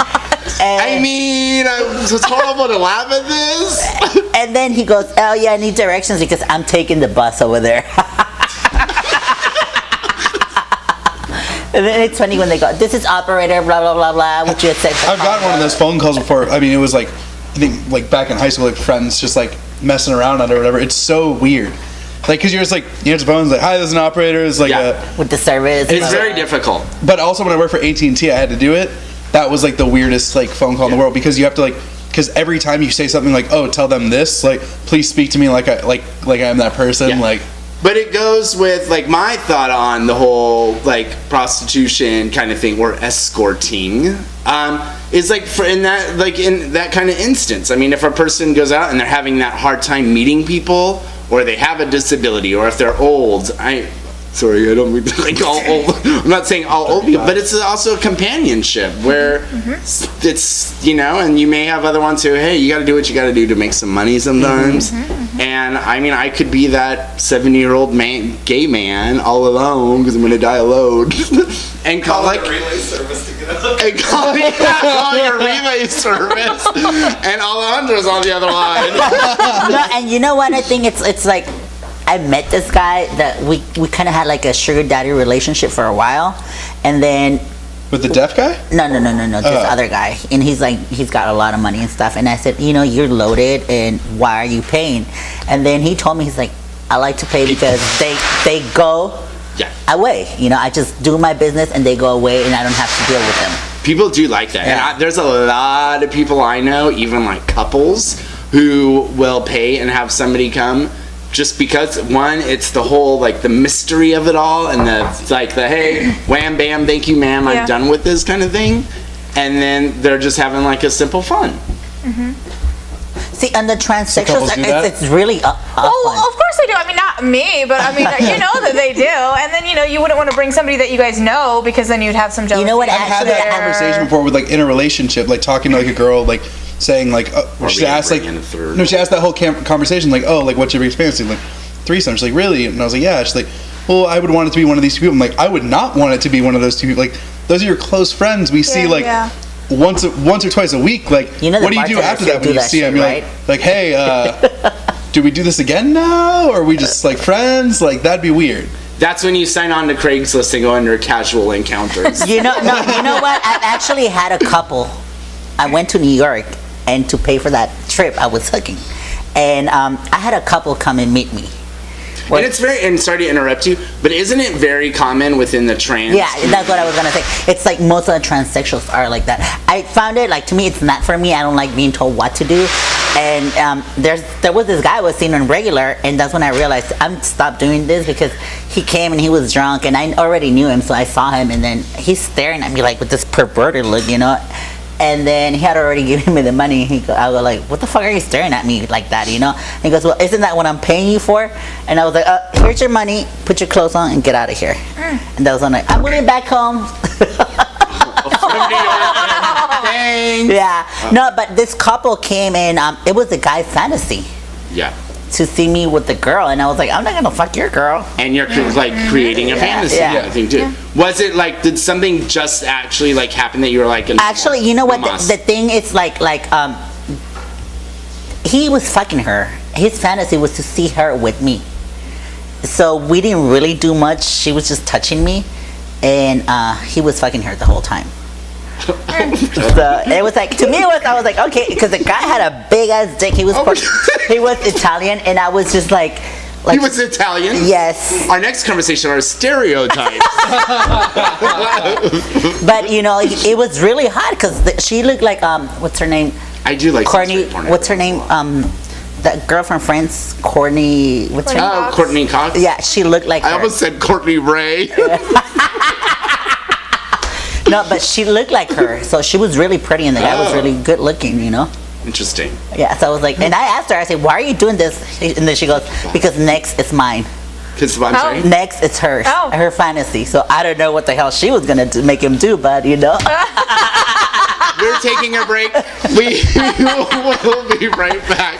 [SPEAKER 2] I mean, it's horrible to laugh at this.
[SPEAKER 1] And then he goes, oh yeah, I need directions because I'm taking the bus over there. And then it's funny when they go, this is operator, blah, blah, blah, blah, which you had said.
[SPEAKER 4] I've gotten one of those phone calls before. I mean, it was I think back in high school, friends just messing around on it or whatever. It's so weird. Because you're just you answer the phone, it's hi, this is an operator. It's
[SPEAKER 2] Yeah.
[SPEAKER 1] With the service.
[SPEAKER 2] It's very difficult.
[SPEAKER 4] But also when I worked for AT&T, I had to do it. That was the weirdest phone call in the world because you have to because every time you say something oh, tell them this, please speak to me like I am that person.
[SPEAKER 2] Yeah. But it goes with my thought on the whole prostitution kind of thing or escorting is in that kind of instance. I mean, if a person goes out and they're having that hard time meeting people, or they have a disability, or if they're old, sorry, I don't mean all old. I'm not saying all old people, but it's also a companionship where it's and you may have other ones who, hey, you got to do what you got to do to make some money sometimes. And I mean, I could be that 70-year-old gay man all alone because I'm gonna die alone, and call
[SPEAKER 5] the relay service to get up.
[SPEAKER 2] and calling a relay service, and Alejandro's on the other line.
[SPEAKER 1] No, and you know what? I think it's I met this guy that we kind of had a sugar daddy relationship for a while, and then
[SPEAKER 4] With the deaf guy?
[SPEAKER 1] no, this other guy, and he's got a lot of money and stuff, and I said, you're loaded, and why are you paying? And then he told me, he's like, I like to pay because they go
[SPEAKER 2] Yeah.
[SPEAKER 1] away. You know, I just do my business and they go away, and I don't have to deal with them.
[SPEAKER 2] People do like that.
[SPEAKER 1] Yeah.
[SPEAKER 2] And there's a lot of people I know, even like couples, who will pay and have somebody come just because, one, it's the whole, like, the mystery of it all, and the hey, wham, bam, thank you, ma'am,
[SPEAKER 3] Yeah.
[SPEAKER 2] I'm done with this kind of thing. And then they're just having, like, a simple fun.
[SPEAKER 1] See, and the transsexuals,
[SPEAKER 4] couples do that?
[SPEAKER 1] it's really
[SPEAKER 3] Oh,
[SPEAKER 1] fun.
[SPEAKER 3] of course they do. I mean, not me, but I mean, you know that they do. And then, you know, you wouldn't want to bring somebody that you guys know because then you'd have some jealousy.
[SPEAKER 1] You know what,
[SPEAKER 4] I've had that
[SPEAKER 1] Actually,
[SPEAKER 4] conversation before with like in a relationship, like talking to like a girl, like saying like,
[SPEAKER 2] Or
[SPEAKER 4] she
[SPEAKER 2] we
[SPEAKER 4] asked like,
[SPEAKER 2] bring in a third.
[SPEAKER 4] no, she asked that whole conversation like, oh, like what's your experience? Like threesome. She's like, really? And I was like, yeah. She's like, well, I would want it to be one of these two people. I'm like, I would not want it to be one of those two people. Like, those are your close friends. We see like
[SPEAKER 3] yeah.
[SPEAKER 4] once or twice a week. Like,
[SPEAKER 1] You know the
[SPEAKER 4] what do you do
[SPEAKER 1] bartenders
[SPEAKER 4] after
[SPEAKER 1] should
[SPEAKER 4] that
[SPEAKER 1] do
[SPEAKER 4] when you
[SPEAKER 1] that
[SPEAKER 4] see
[SPEAKER 1] shit,
[SPEAKER 4] them? You're
[SPEAKER 1] right?
[SPEAKER 4] like, hey, do we do this again now? Or are we just like friends? Like, that'd be weird.
[SPEAKER 2] That's when you sign on to Craigslist and go under casual encounters.
[SPEAKER 1] You know, no, you know what? I've actually had a couple. I went to New York, and to pay for that trip, I was hooking, and I had a couple come and meet me.
[SPEAKER 2] And it's and sorry to interrupt you, but isn't it very common within the trans?
[SPEAKER 1] Yeah, that's what I was gonna say. It's like most of the transsexuals are like that. I found it like, to me, it's not for me. I don't like being told what to do. And there was this guy I was seeing on regular, and that's when I realized I'm stopped doing this, because he came and he was drunk, and I already knew him, so I saw him, and then he's staring at me like with this perverted look, you know. And then he had already given me the money. I was like, what the fuck are you staring at me like that, you know? And he goes, well, isn't that what I'm paying you for? And I was like, here's your money, put your clothes on and get out of here. And that was when I'm moving back home.
[SPEAKER 2] Thanks.
[SPEAKER 1] Yeah. No, but this couple came in, it was a guy's fantasy
[SPEAKER 2] Yeah.
[SPEAKER 1] to see me with the girl. And I was like, I'm not gonna fuck your girl.
[SPEAKER 2] And you're like creating a fantasy
[SPEAKER 1] yeah.
[SPEAKER 2] kind of thing too. Was it like, did something just actually like happen that you were like?
[SPEAKER 1] Actually, you know what?
[SPEAKER 2] Namas?
[SPEAKER 1] The thing is he was fucking her. His fantasy was to see her with me. So we didn't really do much. She was just touching me, and he was fucking her the whole time. So it was like, to me, I was like, okay, because the guy had a big ass dick. He was he was Italian, and I was just like
[SPEAKER 2] He was Italian?
[SPEAKER 1] yes.
[SPEAKER 2] Our next conversation are stereotypes.
[SPEAKER 1] But you know, it was really hot because she looked like what's her name?
[SPEAKER 2] I do like
[SPEAKER 1] Courtney.
[SPEAKER 2] straight porn.
[SPEAKER 1] What's her name? That girl from Friends, Courtney. What's her name?
[SPEAKER 2] Oh, Courtney Cox?
[SPEAKER 1] Yeah, she looked like
[SPEAKER 2] I
[SPEAKER 1] her.
[SPEAKER 2] almost said Courtney Ray.
[SPEAKER 1] No, but she looked like her. So she was really pretty, and the guy was
[SPEAKER 2] Oh.
[SPEAKER 1] really good looking, you know?
[SPEAKER 2] Interesting.
[SPEAKER 1] Yeah, so I was like, and I asked her, I said, why are you doing this? And then she goes, because next it's mine.
[SPEAKER 2] Because I'm sorry.
[SPEAKER 1] Next it's hers.
[SPEAKER 3] Oh.
[SPEAKER 1] Her fantasy. So I don't know what the hell she was going to make him do, but you know?
[SPEAKER 2] We're taking a break. We will be right back.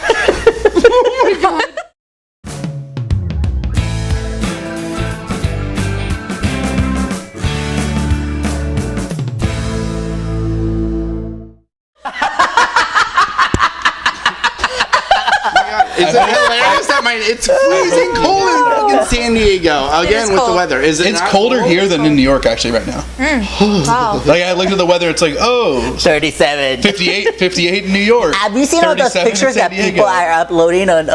[SPEAKER 2] Oh my god. Is it hilarious that it's freezing cold in fucking San Diego again with the
[SPEAKER 3] cold.
[SPEAKER 2] weather? Is it?
[SPEAKER 4] It's
[SPEAKER 2] not
[SPEAKER 4] colder
[SPEAKER 2] cold?
[SPEAKER 4] here than in New York actually right now.
[SPEAKER 3] Wow.
[SPEAKER 4] Like I looked at the weather, it's like, oh,
[SPEAKER 1] 37.
[SPEAKER 4] 58 in New York.
[SPEAKER 1] Have you seen all those
[SPEAKER 4] 37 in
[SPEAKER 1] pictures
[SPEAKER 4] San
[SPEAKER 1] that
[SPEAKER 4] Diego.
[SPEAKER 1] people are uploading on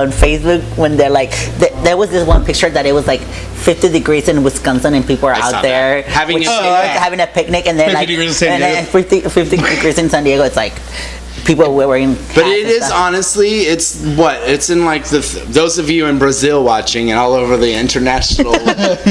[SPEAKER 1] Facebook when they're like, there was this one picture that it was like 50 degrees in Wisconsin and people are
[SPEAKER 2] I saw
[SPEAKER 1] out there
[SPEAKER 2] that. Having
[SPEAKER 1] with
[SPEAKER 2] a
[SPEAKER 1] shorts,
[SPEAKER 2] picnic.
[SPEAKER 1] having a picnic, and then
[SPEAKER 4] 50
[SPEAKER 1] like
[SPEAKER 4] degrees in San
[SPEAKER 1] and then
[SPEAKER 4] Diego.
[SPEAKER 1] 50 degrees in San Diego. It's like people were wearing.
[SPEAKER 2] But
[SPEAKER 1] hats
[SPEAKER 2] it
[SPEAKER 1] and
[SPEAKER 2] is
[SPEAKER 1] stuff.
[SPEAKER 2] honestly, it's what? It's in like those of you in Brazil watching and all over the international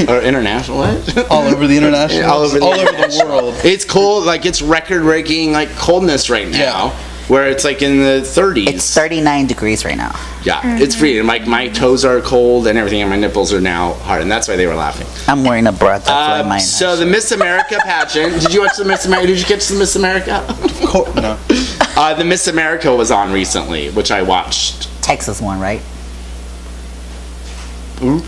[SPEAKER 2] or international what?
[SPEAKER 4] All over the international,
[SPEAKER 2] All over the
[SPEAKER 4] the world.
[SPEAKER 2] It's cold, like it's record-breaking like coldness right now,
[SPEAKER 4] Yeah.
[SPEAKER 2] where it's like in the 30s.
[SPEAKER 1] It's 39 degrees right now.
[SPEAKER 2] Yeah, it's freezing. Like my toes are cold and everything, and my nipples are now hard, and that's why they were laughing.
[SPEAKER 1] I'm wearing a bra. That's why mine.
[SPEAKER 2] So the Miss America pageant. Did you watch the Miss America? Did you catch the Miss America?
[SPEAKER 4] No.
[SPEAKER 2] The Miss America was on recently, which I watched.
[SPEAKER 1] Texas one, right?
[SPEAKER 4] You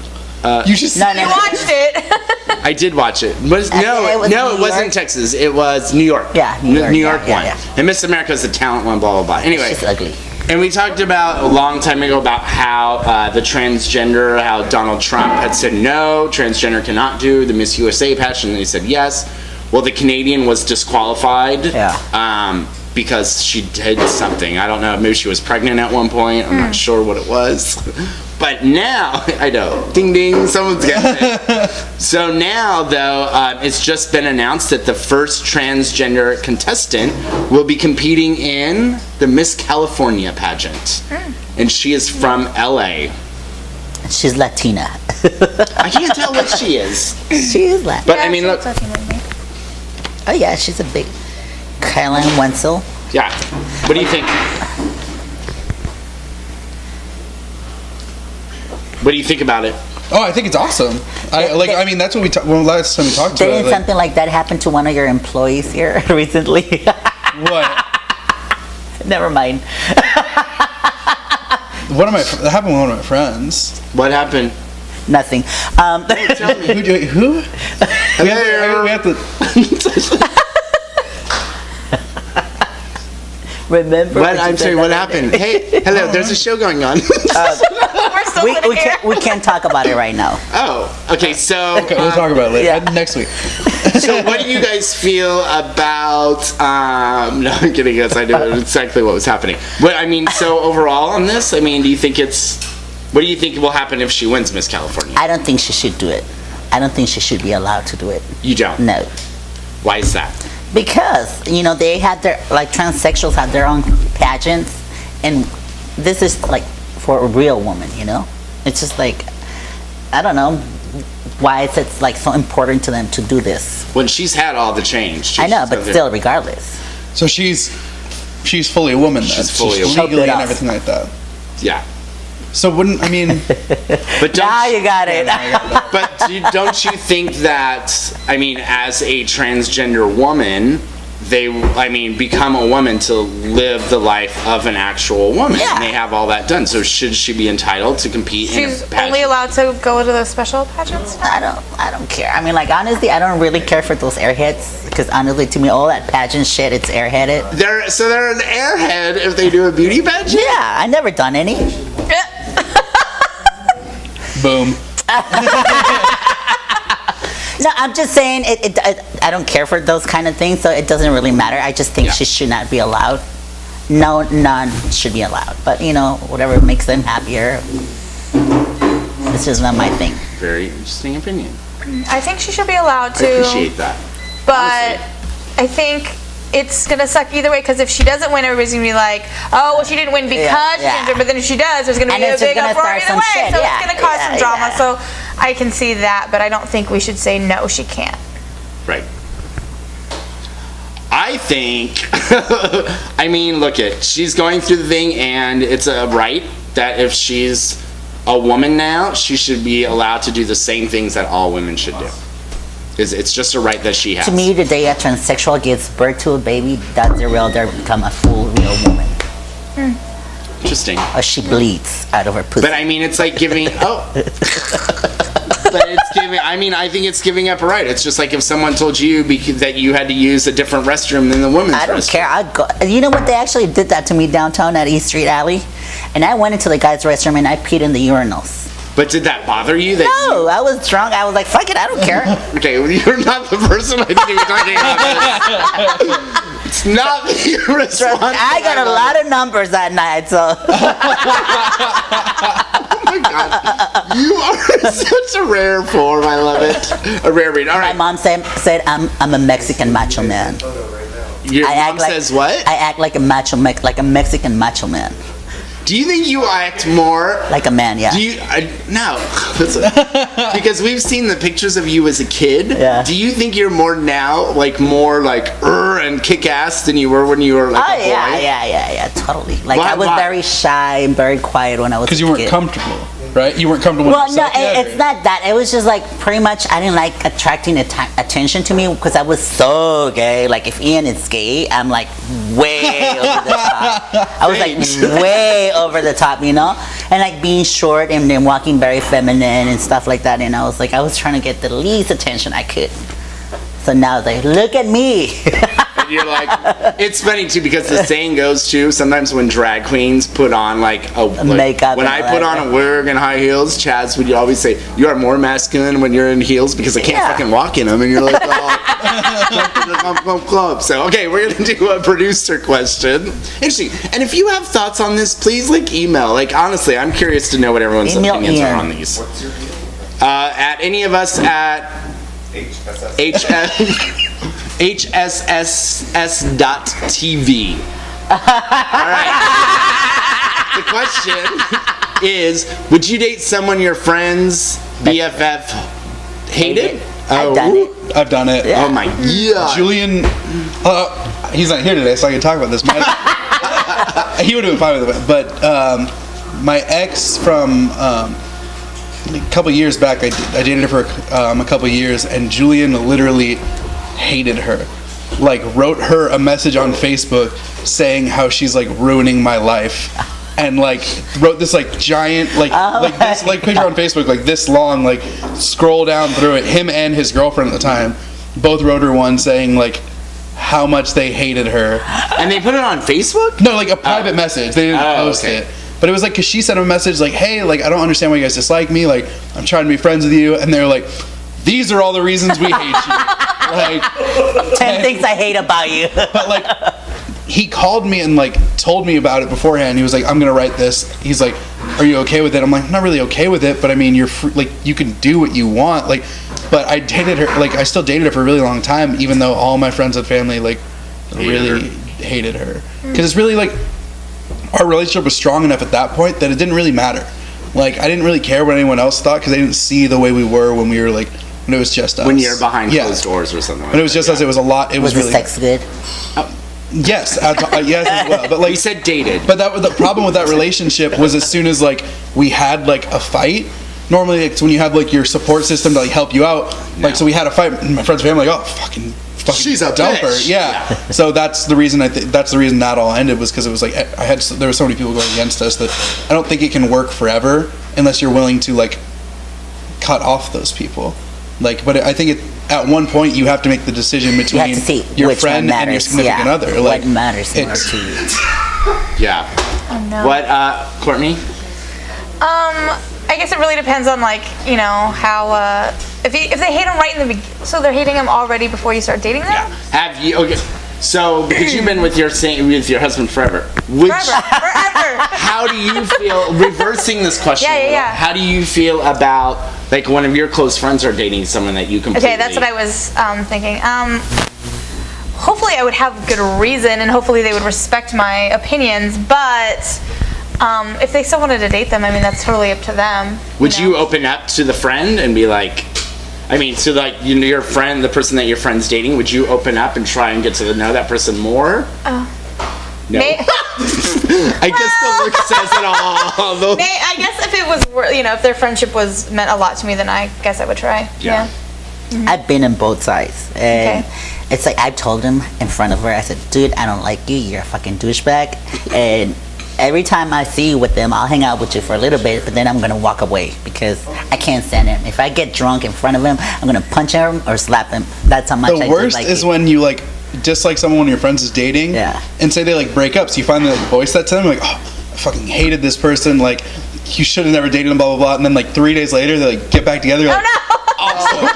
[SPEAKER 4] just
[SPEAKER 1] No,
[SPEAKER 3] You watched it.
[SPEAKER 2] I did watch it.
[SPEAKER 1] it was
[SPEAKER 2] It
[SPEAKER 1] New
[SPEAKER 2] wasn't
[SPEAKER 1] York?
[SPEAKER 2] Texas. It was New York.
[SPEAKER 1] Yeah, New York,
[SPEAKER 2] New
[SPEAKER 1] yeah,
[SPEAKER 2] York
[SPEAKER 1] yeah,
[SPEAKER 2] one.
[SPEAKER 1] yeah.
[SPEAKER 2] And Miss America is the talent one. Blah blah blah. Anyway,
[SPEAKER 1] She's ugly.
[SPEAKER 2] and we talked about a long time ago about how the transgender, how Donald Trump had said no, transgender cannot do the Miss USA pageant, and then he said yes. Well, the Canadian was disqualified.
[SPEAKER 1] Yeah.
[SPEAKER 2] because she did something. I don't know. Maybe she was pregnant at one point. I'm not sure what it was. But now, I know. Ding ding, someone's getting it. So now, though, it's just been announced that the first transgender contestant will be competing in the Miss California pageant. And she is from LA.
[SPEAKER 1] She's Latina.
[SPEAKER 2] I can't tell what she is.
[SPEAKER 1] She is Latina.
[SPEAKER 2] But I mean, look.
[SPEAKER 1] Oh yeah, she's a big Kylan Wenzel.
[SPEAKER 2] Yeah. What do you think? What do you think about it?
[SPEAKER 4] Oh, I think it's awesome. I mean, that's what we well, last time we talked about.
[SPEAKER 1] Didn't something like that happen to one of your employees here recently?
[SPEAKER 4] What?
[SPEAKER 1] Never mind.
[SPEAKER 4] That happened with one of my friends.
[SPEAKER 2] What happened?
[SPEAKER 1] Nothing.
[SPEAKER 2] Tell me.
[SPEAKER 4] Who? We have to.
[SPEAKER 1] Remember?
[SPEAKER 2] What?
[SPEAKER 1] you
[SPEAKER 2] I'm
[SPEAKER 1] said
[SPEAKER 2] sorry.
[SPEAKER 1] the
[SPEAKER 2] What
[SPEAKER 1] other
[SPEAKER 2] happened?
[SPEAKER 1] day?
[SPEAKER 2] Hey, hello. There's a show going on.
[SPEAKER 3] We're still
[SPEAKER 1] We,
[SPEAKER 3] in
[SPEAKER 1] we,
[SPEAKER 3] here.
[SPEAKER 1] can't, we can't talk about it right now.
[SPEAKER 2] Oh. Okay. So.
[SPEAKER 4] Okay, we'll talk about it later.
[SPEAKER 1] Yeah.
[SPEAKER 4] Next week.
[SPEAKER 2] So what do you guys feel about? No, I'm kidding. Yes, I know exactly what was happening. But I mean, so overall on this, I mean, do you think it's? What do you think will happen if she wins Miss California?
[SPEAKER 1] I don't think she should do it. I don't think she should be allowed to do it.
[SPEAKER 2] You don't.
[SPEAKER 1] No.
[SPEAKER 2] Why is that?
[SPEAKER 1] Because, they had their, like, transsexuals have their own pageants, and this is, like, for a real woman, It's just like, I don't know why it's like, so important to them to do this.
[SPEAKER 2] When she's had all the change.
[SPEAKER 1] I know, but still, regardless.
[SPEAKER 4] So she's fully a woman.
[SPEAKER 2] She's
[SPEAKER 4] then.
[SPEAKER 2] fully a woman.
[SPEAKER 4] legally
[SPEAKER 1] Help it
[SPEAKER 4] and
[SPEAKER 1] us.
[SPEAKER 4] everything like that.
[SPEAKER 2] Yeah.
[SPEAKER 4] So wouldn't I mean?
[SPEAKER 2] But don't.
[SPEAKER 1] Now you got it.
[SPEAKER 2] But don't you think that, I mean, as a transgender woman, they, become a woman to live the life of an actual woman.
[SPEAKER 1] Yeah.
[SPEAKER 2] And they have all that done. So should she be entitled to compete in
[SPEAKER 3] She's
[SPEAKER 2] a pageant?
[SPEAKER 3] only allowed to go to the special pageants?
[SPEAKER 1] I don't care. I mean, like, honestly, I don't really care for those airheads, because honestly, to me, all that pageant shit, it's airheaded.
[SPEAKER 2] They're an airhead if they do a beauty pageant?
[SPEAKER 1] Yeah, I never done any.
[SPEAKER 4] Boom.
[SPEAKER 1] No, I'm just saying, I don't care for those kind of things, so it doesn't really matter. I just think
[SPEAKER 2] Yeah.
[SPEAKER 1] she should not be allowed. No, none should be allowed. But, whatever makes them happier, it's just not my thing.
[SPEAKER 2] Very interesting opinion.
[SPEAKER 3] I think she should be allowed
[SPEAKER 2] I
[SPEAKER 3] to.
[SPEAKER 2] appreciate that.
[SPEAKER 3] But I think it's gonna suck either way, because if she doesn't win, everybody's gonna be like, oh, well, she didn't win because she
[SPEAKER 1] yeah.
[SPEAKER 3] didn't. But then if she does, there's gonna
[SPEAKER 1] And
[SPEAKER 3] be a
[SPEAKER 1] it's just
[SPEAKER 3] big
[SPEAKER 1] gonna
[SPEAKER 3] uproar
[SPEAKER 1] start
[SPEAKER 3] either
[SPEAKER 1] some
[SPEAKER 3] way.
[SPEAKER 1] shit,
[SPEAKER 3] So
[SPEAKER 1] yeah,
[SPEAKER 3] it's gonna cause some
[SPEAKER 1] yeah,
[SPEAKER 3] drama.
[SPEAKER 1] yeah.
[SPEAKER 3] So I can see that, but I don't think we should say no, she can't.
[SPEAKER 2] Right. I think, look she's going through the thing, and it's a right that if she's a woman now, she should be allowed to do the same things that all women should do. It's just a right that she has.
[SPEAKER 1] To me, the day a transsexual gives birth to a baby, that's the real, they become a full real woman.
[SPEAKER 2] Interesting.
[SPEAKER 1] Or she bleeds out of her pussy.
[SPEAKER 2] But it's like giving, but it's giving, I think it's giving up a right. It's just like if someone told you that you had to use a different restroom than the women's
[SPEAKER 1] I don't
[SPEAKER 2] restroom.
[SPEAKER 1] care. I'd go. You know what? They actually did that to me downtown at East Street Alley, and I went into the guy's restroom and I peed in the urinals.
[SPEAKER 2] But did that bother you? That
[SPEAKER 1] No, I was drunk. I was like, "Fuck it, I don't care."
[SPEAKER 2] Okay, well, you're not the person I think you're talking about. It's not your responsibility.
[SPEAKER 1] I got a lot of numbers that night, so
[SPEAKER 2] Oh my God. You are such a rare form. I love it. A rare breed. All
[SPEAKER 1] my
[SPEAKER 2] right.
[SPEAKER 1] mom said I'm a Mexican macho man.
[SPEAKER 2] Your
[SPEAKER 1] I
[SPEAKER 2] mom
[SPEAKER 1] act like,
[SPEAKER 2] says what?
[SPEAKER 1] I act like a like a Mexican macho man,
[SPEAKER 2] Do you think you act more?
[SPEAKER 1] like a man. Yeah.
[SPEAKER 2] Do you? No. Because we've seen the pictures of you as a kid.
[SPEAKER 1] Yeah.
[SPEAKER 2] Do you think you're more now, more and kick ass than you were when you were like
[SPEAKER 1] Oh
[SPEAKER 2] a boy?
[SPEAKER 1] yeah, totally. Like
[SPEAKER 2] Why-
[SPEAKER 1] I was
[SPEAKER 2] why?
[SPEAKER 1] very shy and very quiet when I was.
[SPEAKER 4] Because you
[SPEAKER 1] a
[SPEAKER 4] weren't
[SPEAKER 1] kid.
[SPEAKER 4] comfortable, right? You weren't comfortable with
[SPEAKER 1] Well, no,
[SPEAKER 4] yourself yet,
[SPEAKER 1] it's
[SPEAKER 4] or-
[SPEAKER 1] not that. It was just like pretty much I didn't like attracting attention to me because I was so gay. Like if Ian is gay, I'm like way over the top. I was like way over the top, and like being short and then walking very feminine and stuff like that. And I was trying to get the least attention I could. So now it's like, look at me.
[SPEAKER 2] And you're like, it's funny too because the saying goes too. Sometimes when drag queens put on like
[SPEAKER 1] Makeup
[SPEAKER 2] when
[SPEAKER 1] and
[SPEAKER 2] I
[SPEAKER 1] all
[SPEAKER 2] put
[SPEAKER 1] that.
[SPEAKER 2] on a wig and high heels, Chaz would always say, "You are more masculine when you're in heels because I can't
[SPEAKER 1] Yeah.
[SPEAKER 2] fucking walk in them." And you're like, "Oh, club." So okay, we're gonna do a producer question. Interesting. And if you have thoughts on this, please like email. Like honestly, I'm curious to know what everyone's
[SPEAKER 1] Email
[SPEAKER 2] opinions are
[SPEAKER 1] Ian.
[SPEAKER 2] on these.
[SPEAKER 5] What's your deal?
[SPEAKER 2] At any of us at hsss.tv. All right. The question is, would you date someone your friends BFF hated?
[SPEAKER 1] I've done it.
[SPEAKER 4] I've done it.
[SPEAKER 2] Oh my god.
[SPEAKER 4] Julian, he's not here today, so I can talk about this. He would have been fine with it, but my ex from a couple years back, I dated her for a couple years, and Julian literally hated her. Like, wrote her a message on Facebook saying how she's like ruining my life. And like wrote this like giant like this like picture on Facebook like this long, like scroll down through it. Him and his girlfriend at the time both wrote her one saying like how much they hated her.
[SPEAKER 2] And they put it on Facebook?
[SPEAKER 4] No, like a private message. They didn't post
[SPEAKER 2] okay.
[SPEAKER 4] it. But it was like, cause she sent him a message like, hey, like I don't understand why you guys dislike me. Like I'm trying to be friends with you. And they were like, these are all the reasons we hate you. Like
[SPEAKER 1] 10 things I hate about you.
[SPEAKER 4] But like, he called me and like told me about it beforehand. He was like, I'm gonna write this. He's like, are you okay with it? I'm like, I'm not really okay with it, but I mean, you're like, you can do what you want. Like, but I dated her, like I still dated her for a really long time, even though all my friends and family like really hated her. Cause it's really like, our relationship was strong enough at that point that it didn't really matter. Like, I didn't really care what anyone else thought, cause they didn't see the way we were when we were like, when it was just us.
[SPEAKER 2] When you're behind closed doors or something like that.
[SPEAKER 4] When it was just us, it was a lot. It was,
[SPEAKER 1] Was the
[SPEAKER 4] really
[SPEAKER 1] sex good?
[SPEAKER 4] yes, yes as well. But like
[SPEAKER 2] You said dated.
[SPEAKER 4] But that was the problem with that relationship was as soon as like we had like a fight. Normally, it's when you have like your support system to like help you out. Like so, we had a fight. And my friends and family like, oh, fucking
[SPEAKER 2] She's a
[SPEAKER 4] dump her.
[SPEAKER 2] bitch.
[SPEAKER 4] Yeah. So that's the reason that's the reason that all ended was because it was like there were so many people going against us that I don't think it can work forever unless you're willing to like cut off those people. Like, but I think at one point you have to make the decision
[SPEAKER 1] You have
[SPEAKER 4] between
[SPEAKER 1] to see
[SPEAKER 4] your
[SPEAKER 1] which
[SPEAKER 4] friend
[SPEAKER 1] one
[SPEAKER 4] and your
[SPEAKER 1] matters.
[SPEAKER 4] significant
[SPEAKER 1] Yeah.
[SPEAKER 4] other. Like,
[SPEAKER 1] what matters more
[SPEAKER 4] it's-
[SPEAKER 1] to you?
[SPEAKER 2] Yeah.
[SPEAKER 3] Oh no.
[SPEAKER 2] What, Courtney?
[SPEAKER 3] I guess it really depends on like, you know, how if they hate him right in the beginning, so they're hating him already before you start dating them.
[SPEAKER 2] Have you, okay, so because you've been with your husband forever, which,
[SPEAKER 3] Forever.
[SPEAKER 2] how do you feel, reversing this question
[SPEAKER 3] Yeah,
[SPEAKER 2] a little,
[SPEAKER 3] yeah.
[SPEAKER 2] how do you feel about, like, one of your close friends are dating someone that you completely...
[SPEAKER 3] Okay, that's what I was thinking. Hopefully I would have good reason and hopefully they would respect my opinions, but if they still wanted to date them, I mean, that's totally up to them.
[SPEAKER 2] Would
[SPEAKER 3] know?
[SPEAKER 2] you open up to the friend and be like, I mean, so like, you know, your friend, the person that your friend's dating, would you open up and try and get to know that person more? No. I guess the look says it all.
[SPEAKER 3] I guess if it was, you know, if their friendship was meant a lot to me, then I guess I would try.
[SPEAKER 2] Yeah.
[SPEAKER 1] I've been in both sides, and
[SPEAKER 3] Okay.
[SPEAKER 1] it's like I've told him in front of her. I said, "Dude, I don't like you. You're a fucking douchebag." And every time I see you with them, I'll hang out with you for a little bit, but then I'm gonna walk away because I can't stand him. If I get drunk in front of him, I'm gonna punch him or slap him. That's how much I
[SPEAKER 4] The worst
[SPEAKER 1] dislike
[SPEAKER 4] is
[SPEAKER 1] you.
[SPEAKER 4] when you like dislike someone when your friends is dating,
[SPEAKER 1] Yeah.
[SPEAKER 4] and say they like break up. So you finally like voice that to them, like, oh, I fucking hated this person. Like, you should have never dated them. Blah blah blah. And then like 3 days later, they like get back together. You're like, awesome.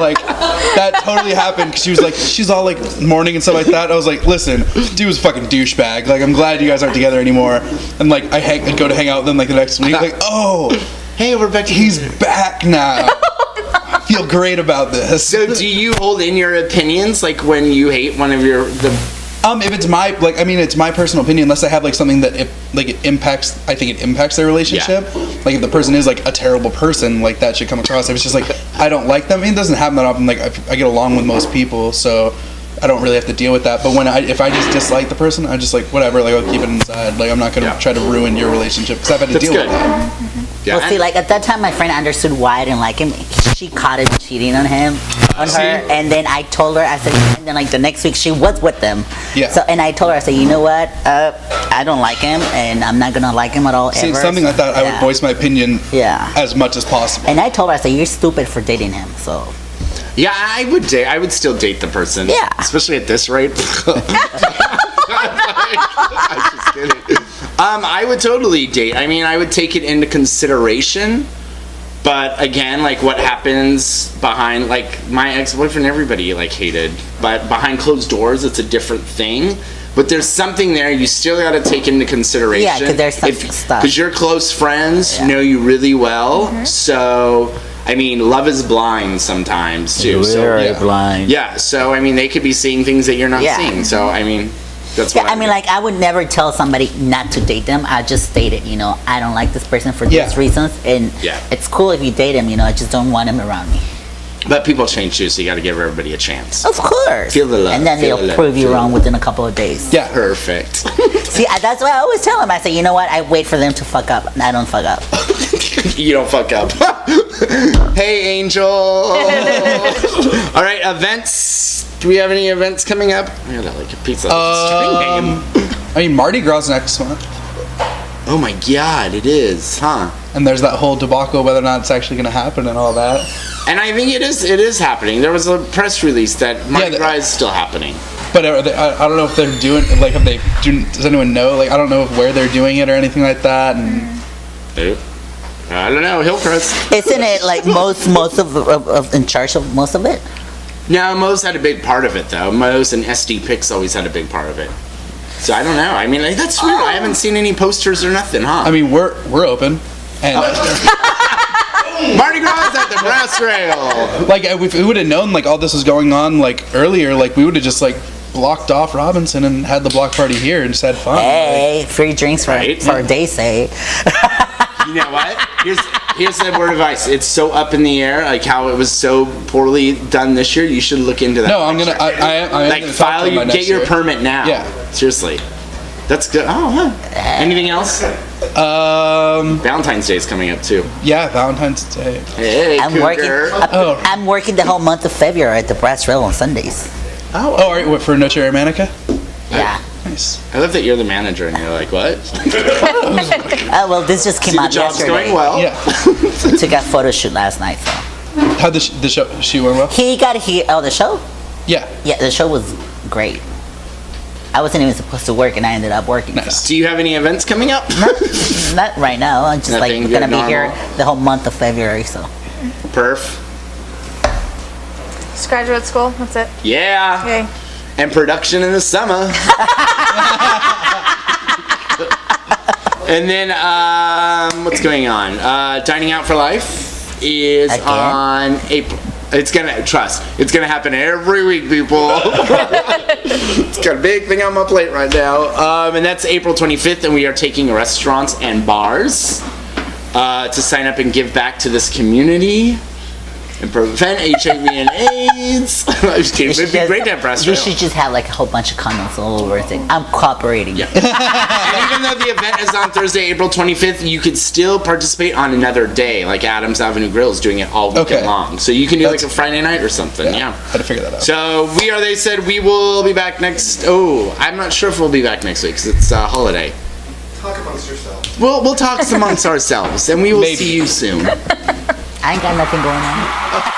[SPEAKER 4] Like that totally happened because she's all like mourning and stuff like that. I was like, listen, dude was a fucking douchebag. Like, I'm glad you guys aren't together anymore. And like I'd go to hang out with them like the next week. Like, oh,
[SPEAKER 2] Hey, we're back.
[SPEAKER 4] he's back now. I feel great about this.
[SPEAKER 2] So do you hold in your opinions, like when you hate one of
[SPEAKER 4] If it's my like, I mean, it's my personal opinion. Unless I have like something that it impacts, I think it impacts their relationship. Like if the person is like a terrible person, like that should come across. If it's just like I don't like them, I mean, it doesn't happen that often. Like I get along with most people, so I don't really have to deal with that. But if I just dislike the person, I just like whatever. Like I'll keep it inside. Like I'm not gonna try to ruin your relationship because I've had to
[SPEAKER 2] That's
[SPEAKER 4] deal
[SPEAKER 2] good.
[SPEAKER 4] with that.
[SPEAKER 2] Yeah.
[SPEAKER 1] Well, see, like at that time, my friend understood why I didn't like him. She caught him cheating on her, and then I told her. I said, and then like the next week, she was with them.
[SPEAKER 4] Yeah.
[SPEAKER 1] So, and I told her, I said, you know what? I don't like him, and I'm not gonna like him at all
[SPEAKER 4] See,
[SPEAKER 1] ever.
[SPEAKER 4] something like that, I would
[SPEAKER 1] Yeah.
[SPEAKER 4] voice my opinion
[SPEAKER 1] Yeah.
[SPEAKER 4] as much as possible.
[SPEAKER 1] And I told her, I said, you're stupid for dating him. So,
[SPEAKER 2] Yeah, I would date. I would still date the person.
[SPEAKER 1] Yeah.
[SPEAKER 2] Especially at this rate. I'm just kidding. I would totally date. I mean, I would take it into consideration. But again, like what happens behind, like my ex-boyfriend, everybody like hated. But behind closed doors, it's a different thing. But there's something there you still got to take into consideration.
[SPEAKER 1] Yeah, 'cause there's some stuff.
[SPEAKER 2] Because your close friends know you really well. So, I mean, love is blind sometimes too.
[SPEAKER 1] Very blind.
[SPEAKER 2] Yeah, so I mean, they could be seeing things that you're not
[SPEAKER 1] Yeah.
[SPEAKER 2] seeing. So, I mean, that's
[SPEAKER 1] Yeah,
[SPEAKER 2] what
[SPEAKER 1] I mean, like, I would never tell somebody not to date them. I just state it, you know, I don't like this person for
[SPEAKER 4] Yeah.
[SPEAKER 1] these reasons, and
[SPEAKER 2] Yeah.
[SPEAKER 1] it's cool if you date him, you know, I just don't want him around me.
[SPEAKER 2] But people change too, so you got to give everybody a chance.
[SPEAKER 1] Of course.
[SPEAKER 2] Feel the love,
[SPEAKER 1] And then
[SPEAKER 2] feel
[SPEAKER 1] they'll
[SPEAKER 2] the love,
[SPEAKER 1] prove you
[SPEAKER 2] feel
[SPEAKER 1] wrong
[SPEAKER 2] the-
[SPEAKER 1] within a couple of days.
[SPEAKER 4] Yeah.
[SPEAKER 2] Perfect.
[SPEAKER 1] See, that's what I always tell them. I say, you know what? I wait for them to fuck up, and I don't fuck up.
[SPEAKER 2] You don't fuck up. Hey, Angel. All right, events. Do we have any events coming up? I got like a pizza string game.
[SPEAKER 4] I mean, Mardi Gras next month,
[SPEAKER 2] Oh my God, it is, huh?
[SPEAKER 4] and there's that whole debacle whether or not it's actually going to happen and all that.
[SPEAKER 2] And I think it is happening. There was a press release that Mardi
[SPEAKER 4] Yeah,
[SPEAKER 2] Gras is still happening.
[SPEAKER 4] But are they, I don't know if they're doing, like, does anyone know? Like, I don't know where they're doing it or anything like that. And
[SPEAKER 2] I don't know, Hillcrest.
[SPEAKER 1] Isn't it like most of in charge of most of it?
[SPEAKER 2] No, Mo's had a big part of it though. Mo's and SD Picks always had a big part of it. So I don't know. I mean, like, that's weird. I haven't seen any posters or nothing, huh?
[SPEAKER 4] I mean, we're open, and
[SPEAKER 2] Mardi Gras at the brass rail.
[SPEAKER 4] like if we would have known like all this was going on like earlier, like we would have just like blocked off Robinson and had the block party here and just had fun.
[SPEAKER 1] Hey, free drinks for
[SPEAKER 2] Right.
[SPEAKER 1] a day, say.
[SPEAKER 2] You know what? Here's the word of advice. It's so up in the air, like how it was so poorly done this year. You should look into that.
[SPEAKER 4] No, I'm gonna. I am
[SPEAKER 2] Like
[SPEAKER 4] gonna talk
[SPEAKER 2] file
[SPEAKER 4] to him
[SPEAKER 2] you
[SPEAKER 4] by
[SPEAKER 2] get
[SPEAKER 4] next
[SPEAKER 2] your
[SPEAKER 4] year.
[SPEAKER 2] permit now.
[SPEAKER 4] Yeah.
[SPEAKER 2] Seriously. That's good. Oh, huh. Anything else? Valentine's Day is coming up too.
[SPEAKER 4] Yeah, Valentine's Day.
[SPEAKER 2] Hey,
[SPEAKER 1] I'm
[SPEAKER 2] cougar.
[SPEAKER 4] Oh.
[SPEAKER 1] I'm working the whole month of February at the Brass Rail on Sundays.
[SPEAKER 4] Oh, all right. What, for Noche Romanica?
[SPEAKER 1] Yeah.
[SPEAKER 4] Nice.
[SPEAKER 2] I love that you're the manager and you're like, what?
[SPEAKER 1] Well, this just came
[SPEAKER 2] See, the
[SPEAKER 1] out
[SPEAKER 2] job's
[SPEAKER 1] yesterday.
[SPEAKER 2] going well.
[SPEAKER 4] Yeah.
[SPEAKER 1] Took a photo shoot last night, so.
[SPEAKER 4] How the show? She went well.
[SPEAKER 1] He got here. Oh, the show?
[SPEAKER 4] Yeah.
[SPEAKER 1] Yeah, the show was great. I wasn't even supposed to work, and I ended up working.
[SPEAKER 4] Nice.
[SPEAKER 2] Do you have any events coming up?
[SPEAKER 1] So. Not right now. I'm just
[SPEAKER 2] Nothing,
[SPEAKER 1] like gonna
[SPEAKER 2] good,
[SPEAKER 1] be here
[SPEAKER 2] normal.
[SPEAKER 1] the whole month of February. So.
[SPEAKER 2] Perf.
[SPEAKER 3] Just graduate school. That's it.
[SPEAKER 2] Yeah.
[SPEAKER 3] Okay.
[SPEAKER 2] And production in the summer. And then, what's going on? Dining Out for Life is
[SPEAKER 1] Again?
[SPEAKER 2] on April. It's gonna happen every week, people. It's got a big thing on my plate right now. And that's April 25th, and we are taking restaurants and bars to sign up and give back to this community and prevent HIV and AIDS. I'm just kidding. It'd be great to have brass
[SPEAKER 1] You
[SPEAKER 2] rail.
[SPEAKER 1] should just have like a whole bunch of condoms all over it. I'm cooperating.
[SPEAKER 2] Yeah. And even though the event is on Thursday, April 25th, you could still participate on another day, like Adams Avenue Grill is doing it all weekend
[SPEAKER 4] Okay.
[SPEAKER 2] long. So you can do like a
[SPEAKER 4] That's-
[SPEAKER 2] Friday night or something, yeah.
[SPEAKER 4] Had to figure that out.
[SPEAKER 2] So they said we will be back next, I'm not sure if we'll be back next week because it's a holiday.
[SPEAKER 5] Talk amongst yourselves.
[SPEAKER 2] We'll talk amongst ourselves and we will
[SPEAKER 4] Maybe.
[SPEAKER 2] see you soon.
[SPEAKER 1] I ain't got nothing going on.